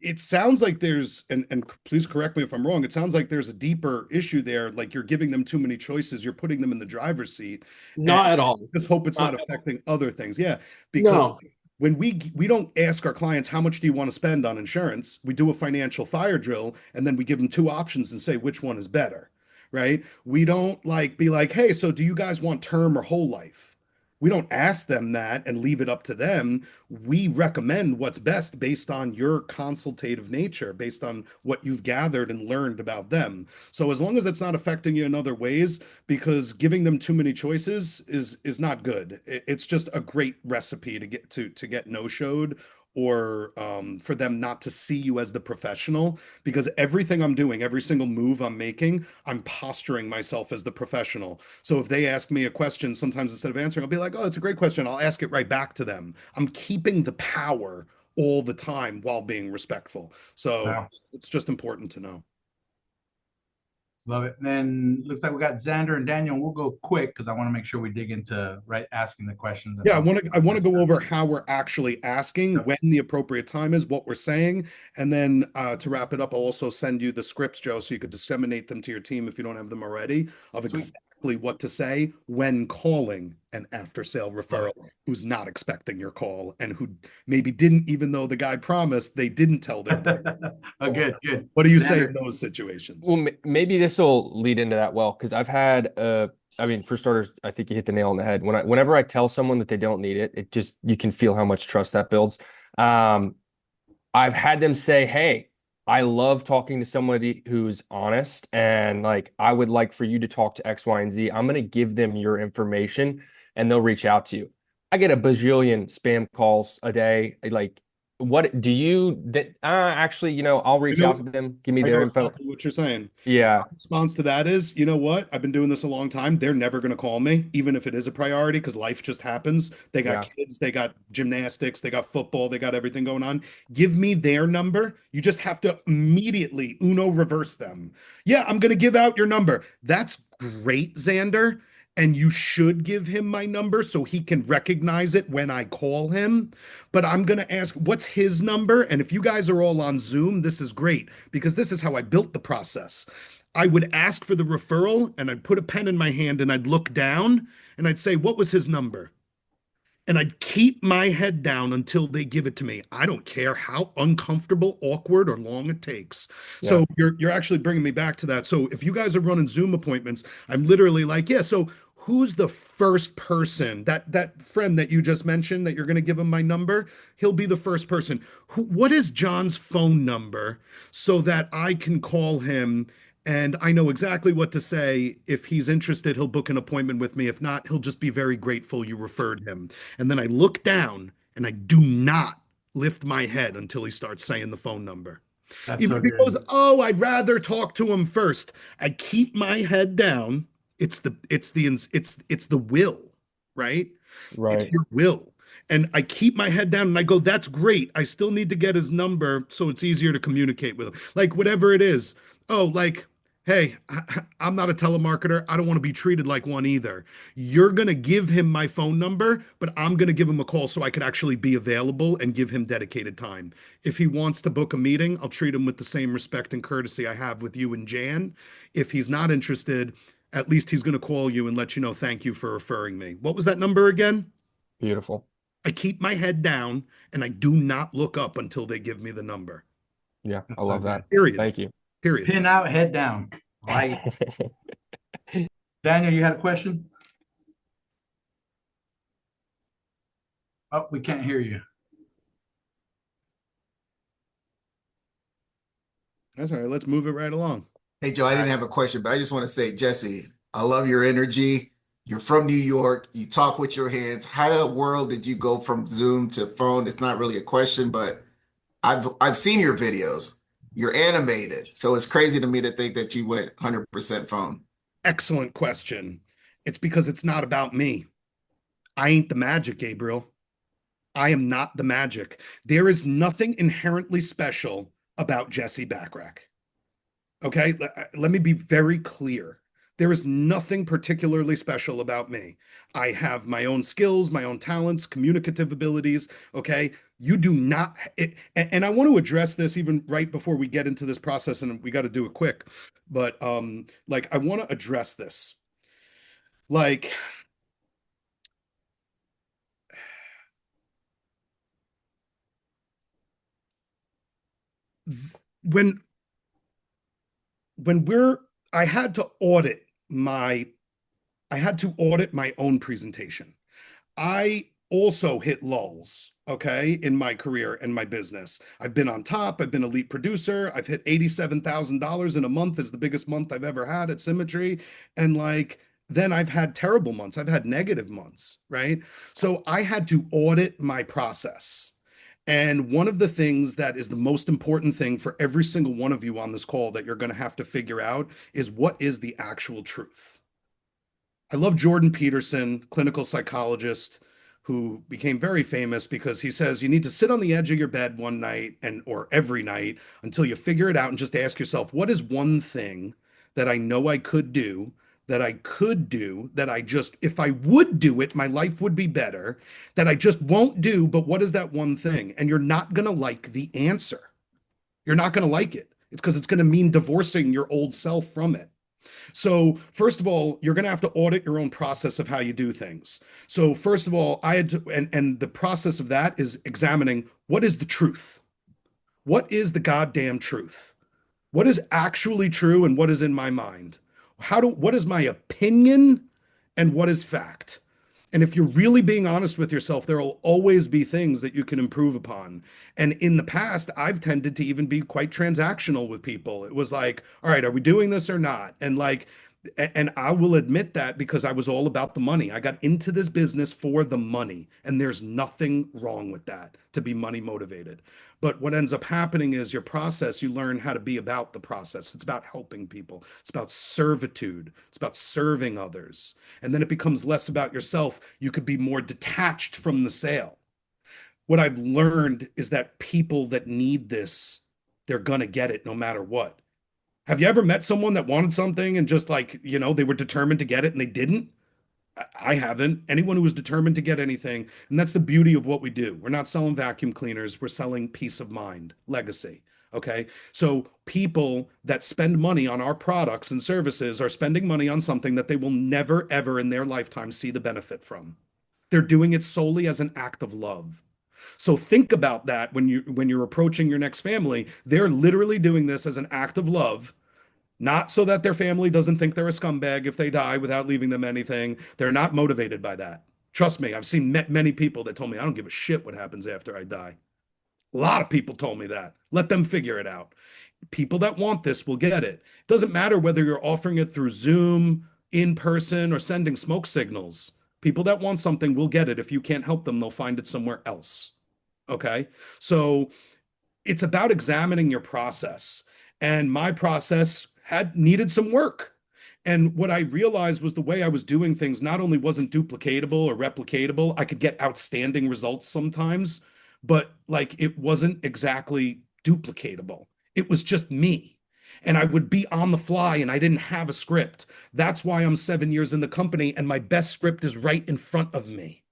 it sounds like there's, and please correct me if I'm wrong, it sounds like there's a deeper issue there, like you're giving them too many choices, you're putting them in the driver's seat, and Not at all. just hope it's not Not at all. affecting other things. Yeah, because No. when we don't ask our clients how much do you want to spend on insurance, we do a financial fire drill, and then we give them two options and say which one is better, right? We don't like be like, hey, so do you guys want term or whole life? We don't ask them that and leave it up to them. We recommend what's best based on your consultative nature, based on what you've gathered and learned about them. So as long as it's not affecting you in other ways, because giving them too many choices is not good. It's just a great recipe to get no-showed, or for them not to see you as the professional, because everything I'm doing, every single move I'm making, I'm posturing myself as the professional. So if they ask me a question, sometimes instead of answering, I'll be like, oh, it's a great question. I'll ask it right back to them. I'm keeping the power all the time while being respectful. So Wow. it's just important to know. Love it. And then looks like we got Xander and Daniel. We'll go quick because I want to make sure we dig into asking the questions. And Yeah, I want to go over how we're actually asking, Yep. when the appropriate time is, what we're saying, and then to wrap it up, I'll also send you the scripts, Joe, so you could disseminate them to your team if you don't have them already, of Sweet. exactly what to say when calling an after-sale Love referral it. who's not expecting your call and who maybe didn't, even though the guy promised, they didn't tell their. Oh, good. What do you say Xander. in those situations? Well, maybe this will lead into that well, because I've had I mean, for starters, I think you hit the nail on the head. Whenever I tell someone that they don't need it, it just, you can feel how much trust that builds. I've had them say, "Hey, I love talking to somebody who's honest, and like I would like for you to talk to X, Y, and Z. I'm going to give them your information, and they'll reach out to you." I get a bajillion spam calls a day. Like, what do you that actually, I'll reach out to them, give me I their know info. exactly what you're saying. Yeah. Response to that is, you know what? I've been doing this a long time. They're never going to call me, even if it is a priority, because life just happens. They got Yeah. kids, they got gymnastics, they got football, they got everything going on. Give me their number. You just have to immediately Uno reverse them. Yeah, I'm going to give out your number. That's great, Xander. And you should give him my number so he can recognize it when I call him. But I'm going to ask, what's his number? And if you guys are all on Zoom, this is great, because this is how I built the process. I would ask for the referral and I'd put a pen in my hand and I'd look down and I'd say, what was his number? And I'd keep my head down until they give it to me. I don't care how uncomfortable, awkward, or long it takes. Yeah. So you're actually bringing me back to that. So if you guys are running Zoom appointments, I'm literally like, yeah, so who's the first person, that friend that you just mentioned that you're going to give him my number? He'll be the first person. What is John's phone number so that I can call him and I know exactly what to say. If he's interested, he'll book an appointment with me. If not, he'll just be very grateful you referred him. And then I look down and I do not lift my head until he starts saying the phone number. That's Even so if he good. goes, oh, I'd rather talk to him first. I keep my head down. It's the will, right? It's Right. your will. And I keep my head down and I go, that's great. I still need to get his number so it's easier to communicate with him. Like whatever it is. Oh, like, hey, I'm not a telemarketer. I don't want to be treated like one either. You're going to give him my phone number, but I'm going to give him a call so I could actually be available and give him dedicated time. If he wants to book a meeting, I'll treat him with the same respect and courtesy I have with you and Jan. If he's not interested, at least he's going to call you and let you know, thank you for referring me. What was that number again? Beautiful. I keep my head down and I do not look up until they give me the number. Yeah. That's I so love good. that. Period. Thank you. Period. Pin out, head down. Like Daniel, you had a question? Oh, we can't hear you. That's all right. Let's move it right along. Hey, Joe, I didn't have a question, but I just want to say, Jesse, I love your energy. You're from New York. You talk with your hands. How in the world did you go from Zoom to phone? It's not really a question, but I've seen your videos. You're animated, so it's crazy to me to think that you went 100% phone. Excellent question. It's because it's not about me. I ain't the magic, Gabriel. I am not the magic. There is nothing inherently special about Jesse Backrack. Okay, let me be very clear. There is nothing particularly special about me. I have my own skills, my own talents, communicative abilities. Okay, you do not. And I want to address this even right before we get into this process, and we got to do it quick. But like I want to address this. Like when when we're I had to audit my I had to audit my own presentation. I also hit lulls, okay, in my career and my business. I've been on top, I've been a lead producer, I've hit $87,000 in a month is the biggest month I've ever had at Symmetry. And like, then I've had terrible months, I've had negative months, right? So I had to audit my process. And one of the things that is the most important thing for every single one of you on this call that you're going to have to figure out is what is the actual truth. I love Jordan Peterson, clinical psychologist who became very famous because he says you need to sit on the edge of your bed one night and or every night until you figure it out and just ask yourself, what is one thing that I know I could do that I just if I would do it, my life would be better, that I just won't do, but what is that one thing? And you're not going to like the answer. You're not going to like it. It's because it's going to mean divorcing your old self from it. So, first of all, you're going to have to audit your own process of how you do things. So, first of all, I had to, and the process of that is examining what is the truth? What is the goddamn truth? What is actually true and what is in my mind? What is my opinion and what is fact? And if you're really being honest with yourself, there will always be things that you can improve upon. And in the past, I've tended to even be quite transactional with people. It was like, all right, are we doing this or not? And like, and I will admit that because I was all about the money. I got into this business for the money, and there's nothing wrong with that to be money motivated. But what ends up happening is your process, you learn how to be about the process. It's about helping people, it's about servitude, it's about serving others. And then it becomes less about yourself. You could be more detached from the sale. What I've learned is that people that need this, they're going to get it no matter what. Have you ever met someone that wanted something and just like, they were determined to get it and they didn't? I haven't. Anyone who was determined to get anything. And that's the beauty of what we do. We're not selling vacuum cleaners, we're selling peace of mind, legacy. Okay. So people that spend money on our products and services are spending money on something that they will never, ever in their lifetime see the benefit from. They're doing it solely as an act of love. So think about that when you're approaching your next family. They're literally doing this as an act of love, not so that their family doesn't think they're a scumbag if they die without leaving them anything. They're not motivated by that. Trust me, I've seen many people that told me I don't give a shit what happens after I die. A lot of people told me that. Let them figure it out. People that want this will get it. It doesn't matter whether you're offering it through Zoom, in person, or sending smoke signals. People that want something will get it. If you can't help them, they'll find it somewhere else. Okay. So it's about examining your process. And my process had needed some work. And what I realized was the way I was doing things not only wasn't duplicatable or replicatable, I could get outstanding results sometimes, but like it wasn't exactly duplicatable. It was just me. And I would be on the fly and I didn't have a script. That's why I'm 7 years in the company and my best script is right in front of me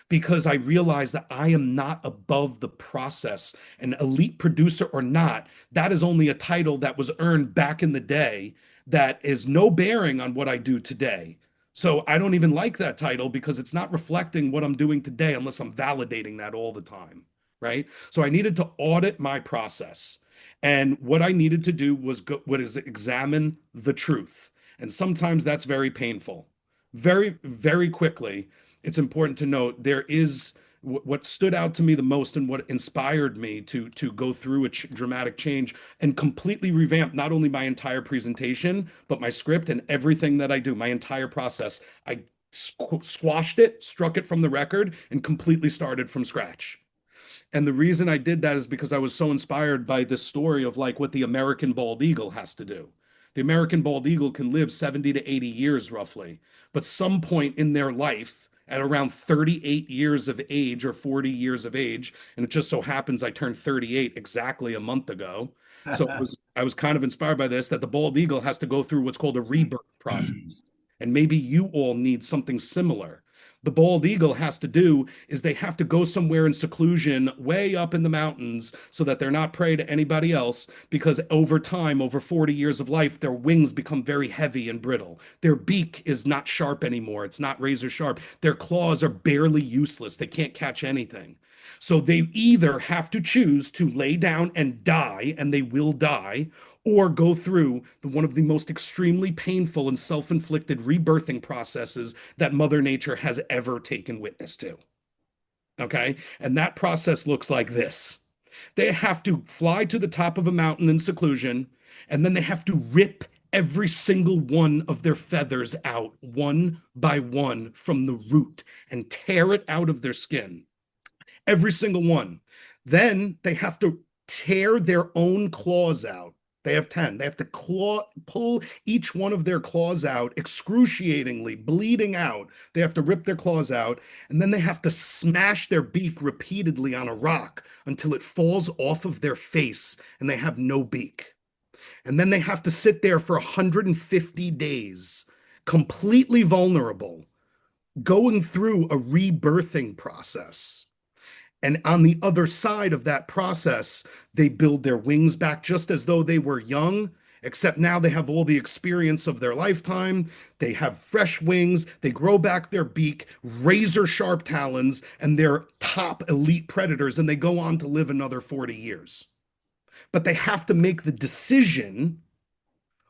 because I realize that I am not above the process. An elite producer or not, that is only a title that was earned back in the day that is no bearing on what I do today. So I don't even like that title because it's not reflecting what I'm doing today unless I'm validating that all the time, right? So I needed to audit my process. And what I needed to do was examine the truth. And sometimes that's very painful. Very, very quickly, it's important to note there is what stood out to me the most and what inspired me to go through a dramatic change and completely revamp not only my entire presentation but my script and everything that I do, my entire process. I squashed it, struck it from the record, and completely started from scratch. And the reason I did that is because I was so inspired by this story of like what the American bald eagle has to do. The American bald eagle can live 70 to 80 years roughly, but some point in their life at around 38 years of age or 40 years of age, and it just so happens I turned 38 exactly a month ago. So I was kind of inspired by this, that the bald eagle has to go through what's called a rebirth process. And maybe you all need something similar. The bald eagle has to do is they have to go somewhere in seclusion way up in the mountains so that they're not prey to anybody else, because over time, over 40 years of life, their wings become very heavy and brittle. Their beak is not sharp anymore. It's not razor sharp. Their claws are barely useless. They can't catch anything. So they either have to choose to lay down and die, and they will die, or go through one of the most extremely painful and self-inflicted rebirthing processes that Mother Nature has ever taken witness to. Okay? And that process looks like this. They have to fly to the top of a mountain in seclusion, and then they have to rip every single one of their feathers out one by one from the root and tear it out of their skin. Every single one. Then they have to tear their own claws out. They have 10. They have to pull each one of their claws out, excruciatingly, bleeding out. They have to rip their claws out, and then they have to smash their beak repeatedly on a rock until it falls off of their face and they have no beak. And then they have to sit there for 150 days, completely vulnerable, going through a rebirthing process. And on the other side of that process, they build their wings back just as though they were young, except now they have all the experience of their lifetime. They have fresh wings. They grow back their beak, razor sharp talons, and they're top elite predators, and they go on to live another 40 years. But they have to make the decision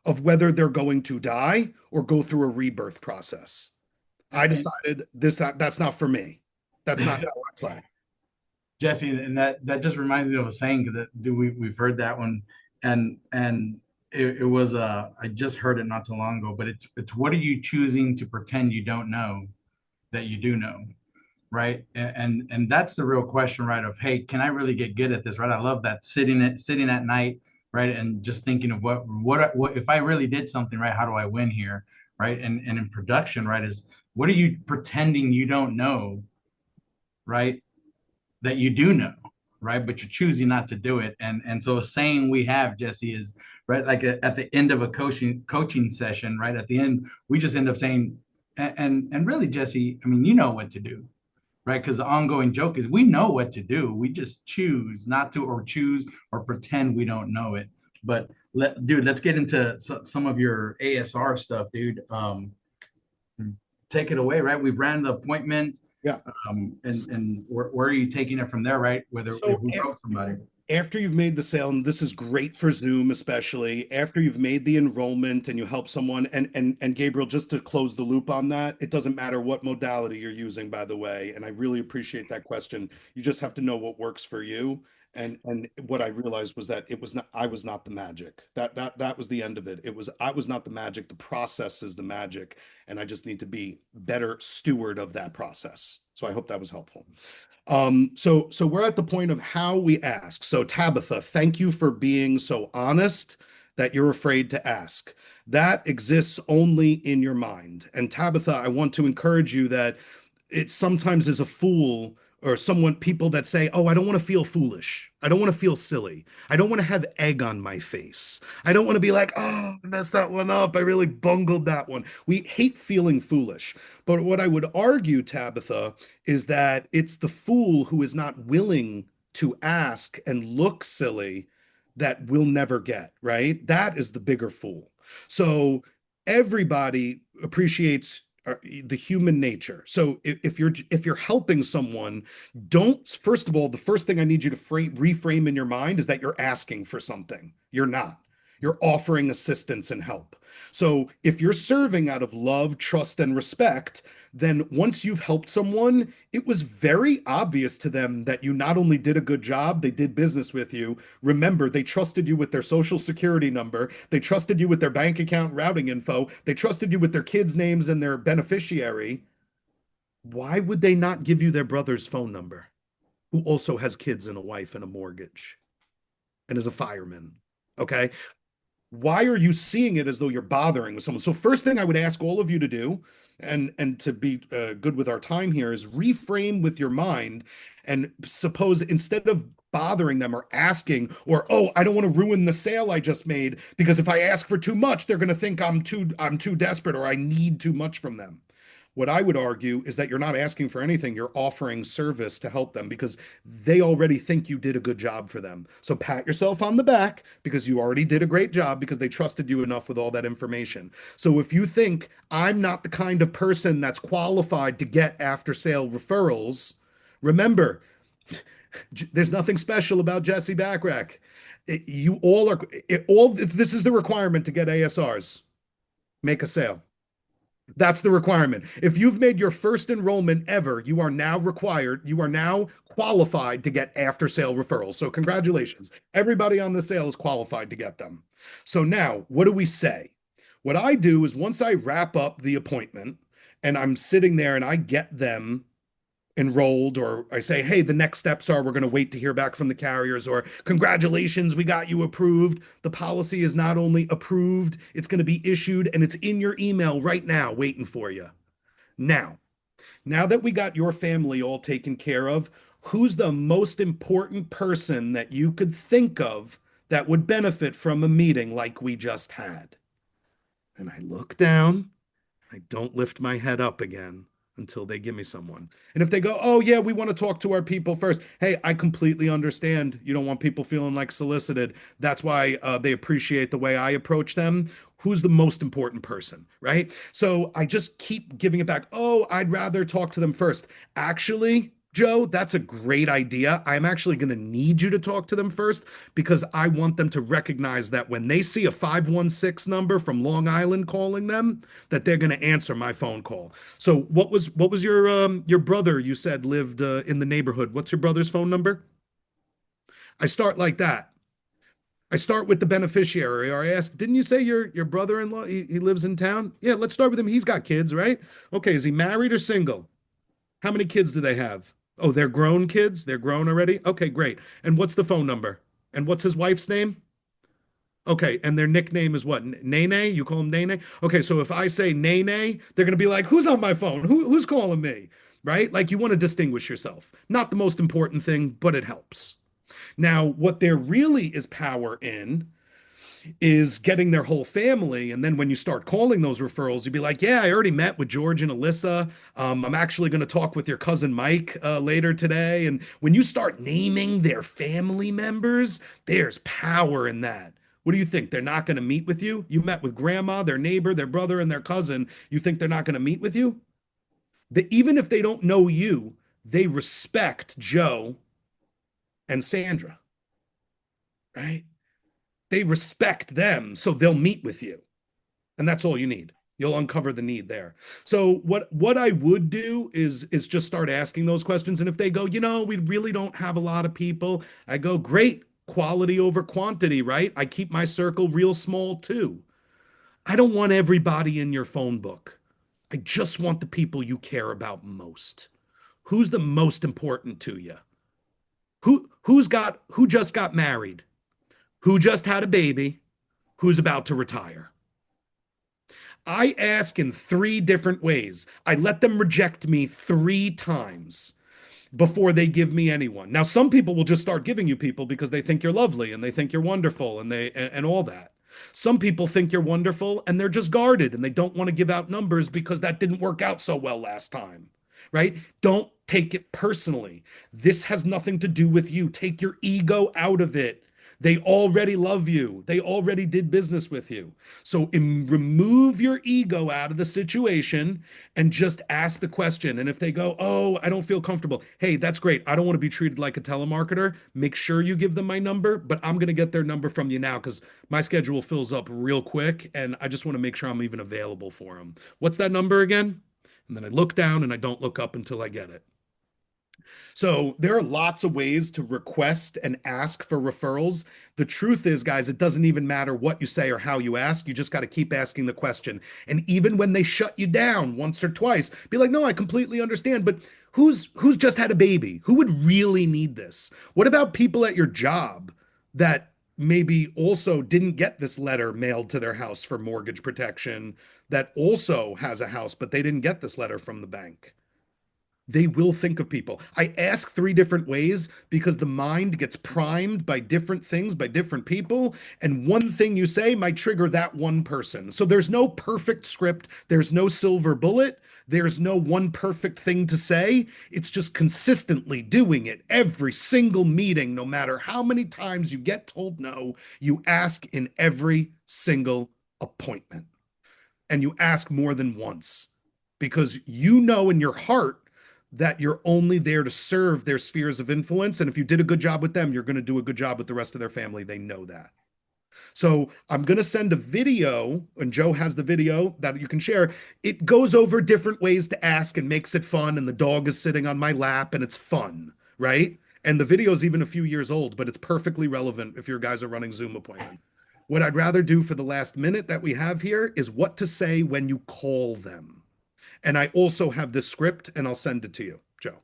of whether they're going to die or go through a rebirth process. I decided that's not for me. That's not how I play. Jesse, and that just reminds me of a saying, because we've heard that one, and it was I just heard it not too long ago, but it's what are you choosing to pretend you don't know that you do know, right? And that's the real question, right? Of, hey, can I really get good at this, right? I love that sitting at night, right, and just thinking of what if I really did something right, how do I win here, right? And in production, right, is what are you pretending you don't know, right? That you do know, right? But you're choosing not to do it. And so a saying we have, Jesse, is right, like at the end of a coaching session, right? At the end, we just end up saying, and really, Jesse, I mean, you know what to do, right? Because the ongoing joke is we know what to do. We just choose not to, or choose or pretend we don't know it. But let's get into some of your ASR stuff, dude. Take it away, right? We've ran the appointment. Yeah. And where are you taking it from there, right? Whether if we wrote somebody. After you've made the sale, and this is great for Zoom, especially after you've made the enrollment and you help someone, and Gabriel, just to close the loop on that, it doesn't matter what modality you're using, by the way, and I really appreciate that question. You just have to know what works for you. And what I realized was that I was not the magic. That was the end of it. I was not the magic. The process is the magic, and I just need to be better steward of that process. So I hope that was helpful. So we're at the point of how we ask. So Tabitha, thank you for being so honest that you're afraid to ask. That exists only in your mind. And Tabitha, I want to encourage you that it sometimes is a fool or people that say, oh, I don't want to feel foolish. I don't want to feel silly. I don't want to have egg on my face. I don't want to be like, oh, I messed that one up. I really bungled that one. We hate feeling foolish. But what I would argue, Tabitha, is that it's the fool who is not willing to ask and look silly that will never get, right? That is the bigger fool. So everybody appreciates the human nature. So if you're helping someone, don't, first of all, the first thing I need you to reframe in your mind is that you're asking for something. You're not. You're offering assistance and help. So if you're serving out of love, trust, and respect, then once you've helped someone, it was very obvious to them that you not only did a good job, they did business with you. Remember, they trusted you with their social security number. They trusted you with their bank account routing info. They trusted you with their kids' names and their beneficiary. Why would they not give you their brother's phone number, who also has kids and a wife and a mortgage and is a fireman? Okay. Why are you seeing it as though you're bothering with someone? So first thing I would ask all of you to do, and to be good with our time here, is reframe with your mind, and suppose instead of bothering them or asking, or oh, I don't want to ruin the sale I just made, because if I ask for too much they're going to think I'm too desperate, or I need too much from them. What I would argue is that you're not asking for anything, you're offering service to help them, because they already think you did a good job for them. So pat yourself on the back because you already did a great job, because they trusted you enough with all that information. So if you think I'm not the kind of person that's qualified to get after sale referrals, remember, there's nothing special about Jesse Backrack. You all are, this is the requirement to get ASRs. Make a sale. That's the requirement. If you've made your first enrollment ever, you are now qualified to get after sale referrals. So congratulations. Everybody on the sale is qualified to get them. So now, what do we say? What I do is, once I wrap up the appointment and I'm sitting there and I get them enrolled, or I say, hey, the next steps are we're going to wait to hear back from the carriers, or congratulations, we got you approved. The policy is not only approved, it's going to be issued, and it's in your email right now waiting for you. Now that we got your family all taken care of, who's the most important person that you could think of that would benefit from a meeting like we just had? And I look down, I don't lift my head up again until they give me someone. And if they go, oh, yeah, we want to talk to our people first. Hey, I completely understand. You don't want people feeling like solicited. That's why they appreciate the way I approach them. Who's the most important person, right? So I just keep giving it back. Oh, I'd rather talk to them first. Actually, Joe, that's a great idea. I'm actually going to need you to talk to them first, because I want them to recognize that when they see a 516 number from Long Island calling them, that they're going to answer my phone call. So what was your brother, you said, lived in the neighborhood? What's your brother's phone number? I start like that. I start with the beneficiary, or I ask, didn't you say your brother-in-law, he lives in town? Yeah, let's start with him. He's got kids, right? Okay, is he married or single? How many kids do they have? Oh, they're grown kids? They're grown already? Okay, great. And what's the phone number? And what's his wife's name? Okay, and their nickname is what? Nene? You call him Nene? Okay, so if I say Nene, they're gonna be like, who's on my phone? Who's calling me? Right? Like, you want to distinguish yourself. Not the most important thing, but it helps. Now, what there really is power in is getting their whole family. And then when you start calling those referrals, you'd be like, yeah, I already met with George and Alyssa. I'm actually going to talk with your cousin Mike later today. And when you start naming their family members, there's power in that. What do you think? They're not going to meet with you? You met with grandma, their neighbor, their brother, and their cousin. You think they're not going to meet with you? Even if they don't know you, they respect Joe and Sandra, right? They respect them, so they'll meet with you. And that's all you need. You'll uncover the need there. So what I would do is just start asking those questions. And if they go, we really don't have a lot of people, I go, great, quality over quantity, right? I keep my circle real small too. I don't want everybody in your phone book. I just want the people you care about most. Who's the most important to you? Who just got married? Who just had a baby? Who's about to retire? I ask in 3 different ways. I let them reject me 3 times before they give me anyone. Now, some people will just start giving you people because they think you're lovely and they think you're wonderful and all that. Some people think you're wonderful and they're just guarded and they don't want to give out numbers because that didn't work out so well last time, right? Don't take it personally. This has nothing to do with you. Take your ego out of it. They already love you. They already did business with you. So remove your ego out of the situation and just ask the question. And if they go, oh, I don't feel comfortable. Hey, that's great. I don't want to be treated like a telemarketer. Make sure you give them my number, but I'm going to get their number from you now because my schedule fills up real quick. And I just want to make sure I'm even available for them. What's that number again? And then I look down and I don't look up until I get it. So there are lots of ways to request and ask for referrals. The truth is, guys, it doesn't even matter what you say or how you ask. You just got to keep asking the question. And even when they shut you down once or twice, be like, no, I completely understand. But who's just had a baby? Who would really need this? What about people at your job that maybe also didn't get this letter mailed to their house for mortgage protection, that also has a house, but they didn't get this letter from the bank? They will think of people. I ask three different ways because the mind gets primed by different things, by different people. And one thing you say might trigger that one person. So there's no perfect script. There's no silver bullet. There's no one perfect thing to say. It's just consistently doing it every single meeting, no matter how many times you get told no, you ask in every single appointment. And you ask more than once because you know in your heart that you're only there to serve their spheres of influence. And if you did a good job with them, you're going to do a good job with the rest of their family. They know that. So I'm going to send a video, and Joe has the video that you can share. It goes over different ways to ask and makes it fun. And the dog is sitting on my lap and it's fun, right? And the video is even a few years old, but it's perfectly relevant if your guys are running Zoom appointments. What I'd rather do for the last minute that we have here is what to say when you call them. And I also have this script and I'll send it to you, Joe.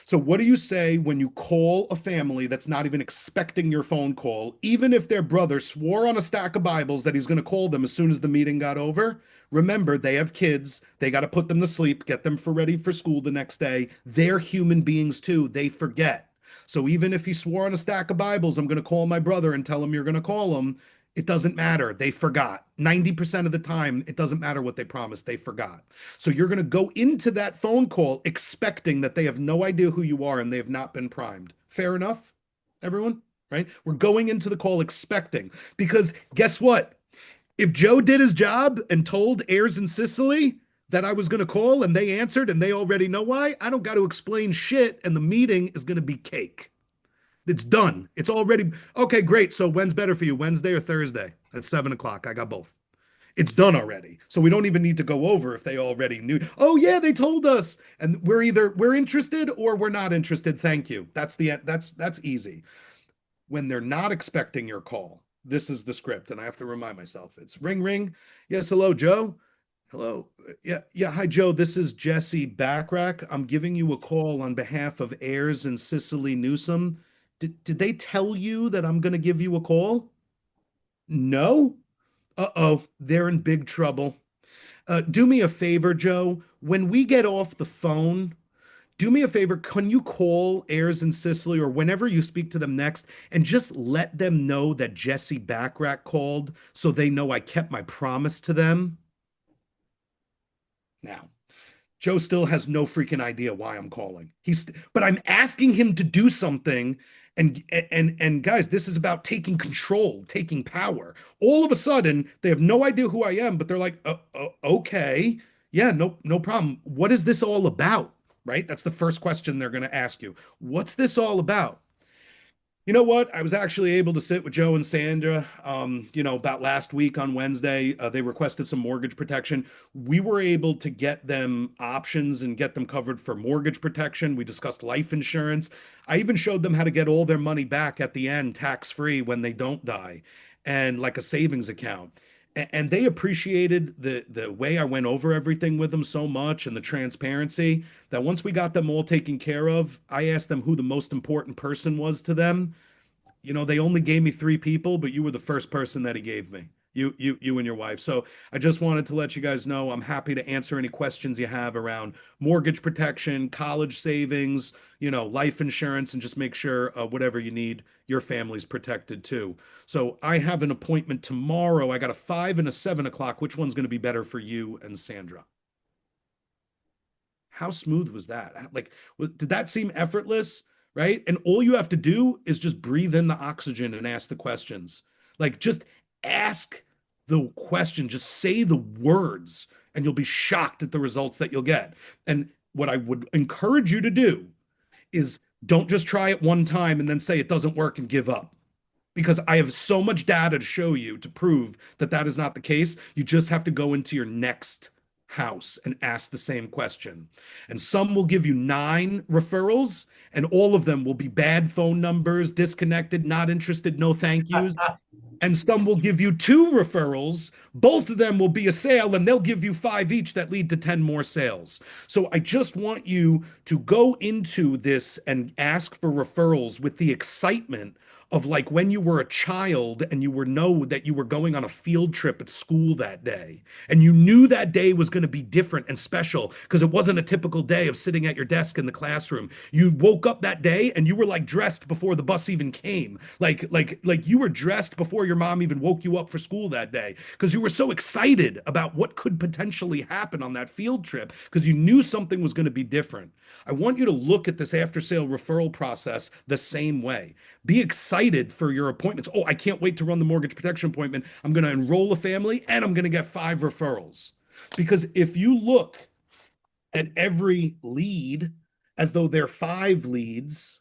So what do you say when you call a family that's not even expecting your phone call, even if their brother swore on a stack of Bibles that he's going to call them as soon as the meeting got over? Remember, they have kids. They got to put them to sleep, get them ready for school the next day. They're human beings too. They forget. So even if he swore on a stack of Bibles, I'm going to call my brother and tell him you're going to call him. It doesn't matter. They forgot. 90% of the time, it doesn't matter what they promised. They forgot. So you're going to go into that phone call expecting that they have no idea who you are and they have not been primed. Fair enough, everyone? Right? We're going into the call expecting, because guess what? If Joe did his job and told heirs in Sicily that I was going to call and they answered and they already know why, I don't got to explain shit and the meeting is going to be cake. It's done. It's already okay. Great. So when's better for you, Wednesday or Thursday at 7 o'clock? I got both. It's done already. So we don't even need to go over if they already knew. Oh yeah, they told us, and we're interested or we're not interested. Thank you. That's easy. When they're not expecting your call, this is the script, and I have to remind myself. It's ring ring. Yes, hello, Joe. Hello. Yeah. Hi, Joe. This is Jesse Backrack. I'm giving you a call on behalf of heirs in Sicily Newsom. Did they tell you that I'm going to give you a call? No? Uh-oh, they're in big trouble. Do me a favor, Joe. When we get off the phone, do me a favor. Can you call heirs in Sicily or whenever you speak to them next and just let them know that Jesse Backrack called so they know I kept my promise to them? Now, Joe still has no freaking idea why I'm calling. But I'm asking him to do something. And guys, this is about taking control, taking power. All of a sudden, they have no idea who I am, but they're like, okay, yeah, no problem. What is this all about? Right? That's the first question they're going to ask you. What's this all about? You know what? I was actually able to sit with Joe and Sandra, about last week on Wednesday. They requested some mortgage protection. We were able to get them options and get them covered for mortgage protection. We discussed life insurance. I even showed them how to get all their money back at the end, tax-free when they don't die, and like a savings account. And they appreciated the way I went over everything with them so much and the transparency that once we got them all taken care of, I asked them who the most important person was to them. They only gave me three people, but you were the first person that he gave me. You and your wife. So I just wanted to let you guys know I'm happy to answer any questions you have around mortgage protection, college savings, life insurance, and just make sure whatever you need, your family's protected too. So I have an appointment tomorrow. I got a 5 and a 7 o'clock. Which one's going to be better for you and Sandra? How smooth was that? Like, did that seem effortless? Right? And all you have to do is just breathe in the oxygen and ask the questions. Like, just ask the question, just say the words, and you'll be shocked at the results that you'll get. And what I would encourage you to do is don't just try it one time and then say it doesn't work and give up. Because I have so much data to show you to prove that that is not the case. You just have to go into your next house and ask the same question. And some will give you 9 referrals, and all of them will be bad phone numbers, disconnected, not interested, no thank yous. And some will give you 2 referrals. Both of them will be a sale, and they'll give you 5 each that lead to 10 more sales. So I just want you to go into this and ask for referrals with the excitement of like when you were a child and you know that you were going on a field trip at school that day, and you knew that day was going to be different and special because it wasn't a typical day of sitting at your desk in the classroom. You woke up that day and you were like dressed before the bus even came. Like you were dressed before your mom even woke you up for school that day because you were so excited about what could potentially happen on that field trip because you knew something was going to be different. I want you to look at this after sale referral process the same way. Be excited for your appointments. Oh, I can't wait to run the mortgage protection appointment. I'm going to enroll a family and I'm going to get 5 referrals. Because if you look at every lead as though they're 5 leads,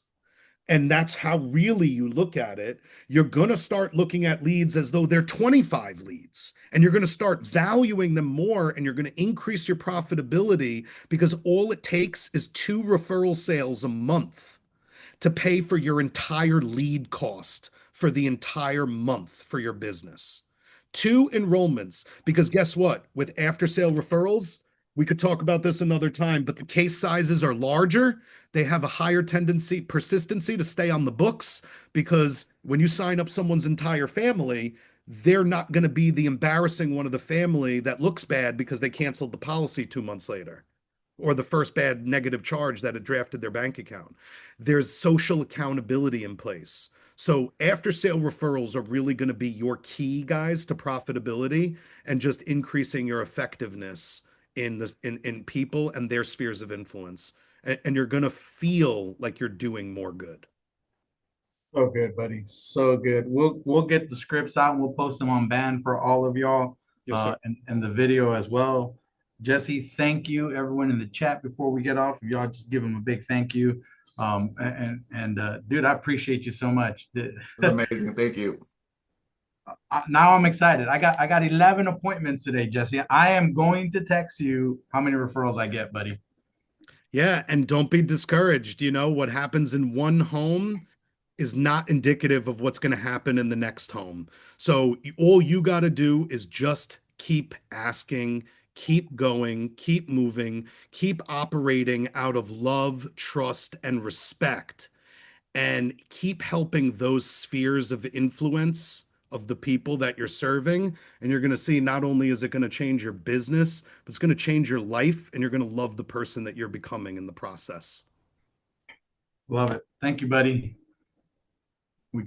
and that's how really you look at it, you're going to start looking at leads as though they're 25 leads. And you're going to start valuing them more, and you're going to increase your profitability because all it takes is 2 referral sales a month to pay for your entire lead cost for the entire month for your business. 2 enrollments, because guess what? With after sale referrals, we could talk about this another time, but the case sizes are larger. They have a higher persistency to stay on the books because when you sign up someone's entire family, they're not going to be the embarrassing one of the family that looks bad because they canceled the policy 2 months later, or the first bad negative charge that had drafted their bank account. There's social accountability in place. So after sale referrals are really going to be your key, guys, to profitability and just increasing your effectiveness in people and their spheres of influence. And you're going to feel like you're doing more good. So good, buddy. So good. We'll get the scripts out and we'll post them on band for all of y'all, Yes, sir. and the video as well. Jesse, thank you. Everyone in the chat before we get off, y'all just give them a big thank you. Dude, I appreciate you so much. It's amazing. Thank you. Now I'm excited. I got 11 appointments today, Jesse. I am going to text you how many referrals I get, buddy. Yeah, and don't be discouraged. What happens in one home is not indicative of what's going to happen in the next home. So all you got to do is just keep asking, keep going, keep moving, keep operating out of love, trust, and respect, and keep helping those spheres of influence of the people that you're serving. And you're going to see not only is it going to change your business, but it's going to change your life, and you're going to love the person that you're becoming in the process. Love it. Thank you, buddy.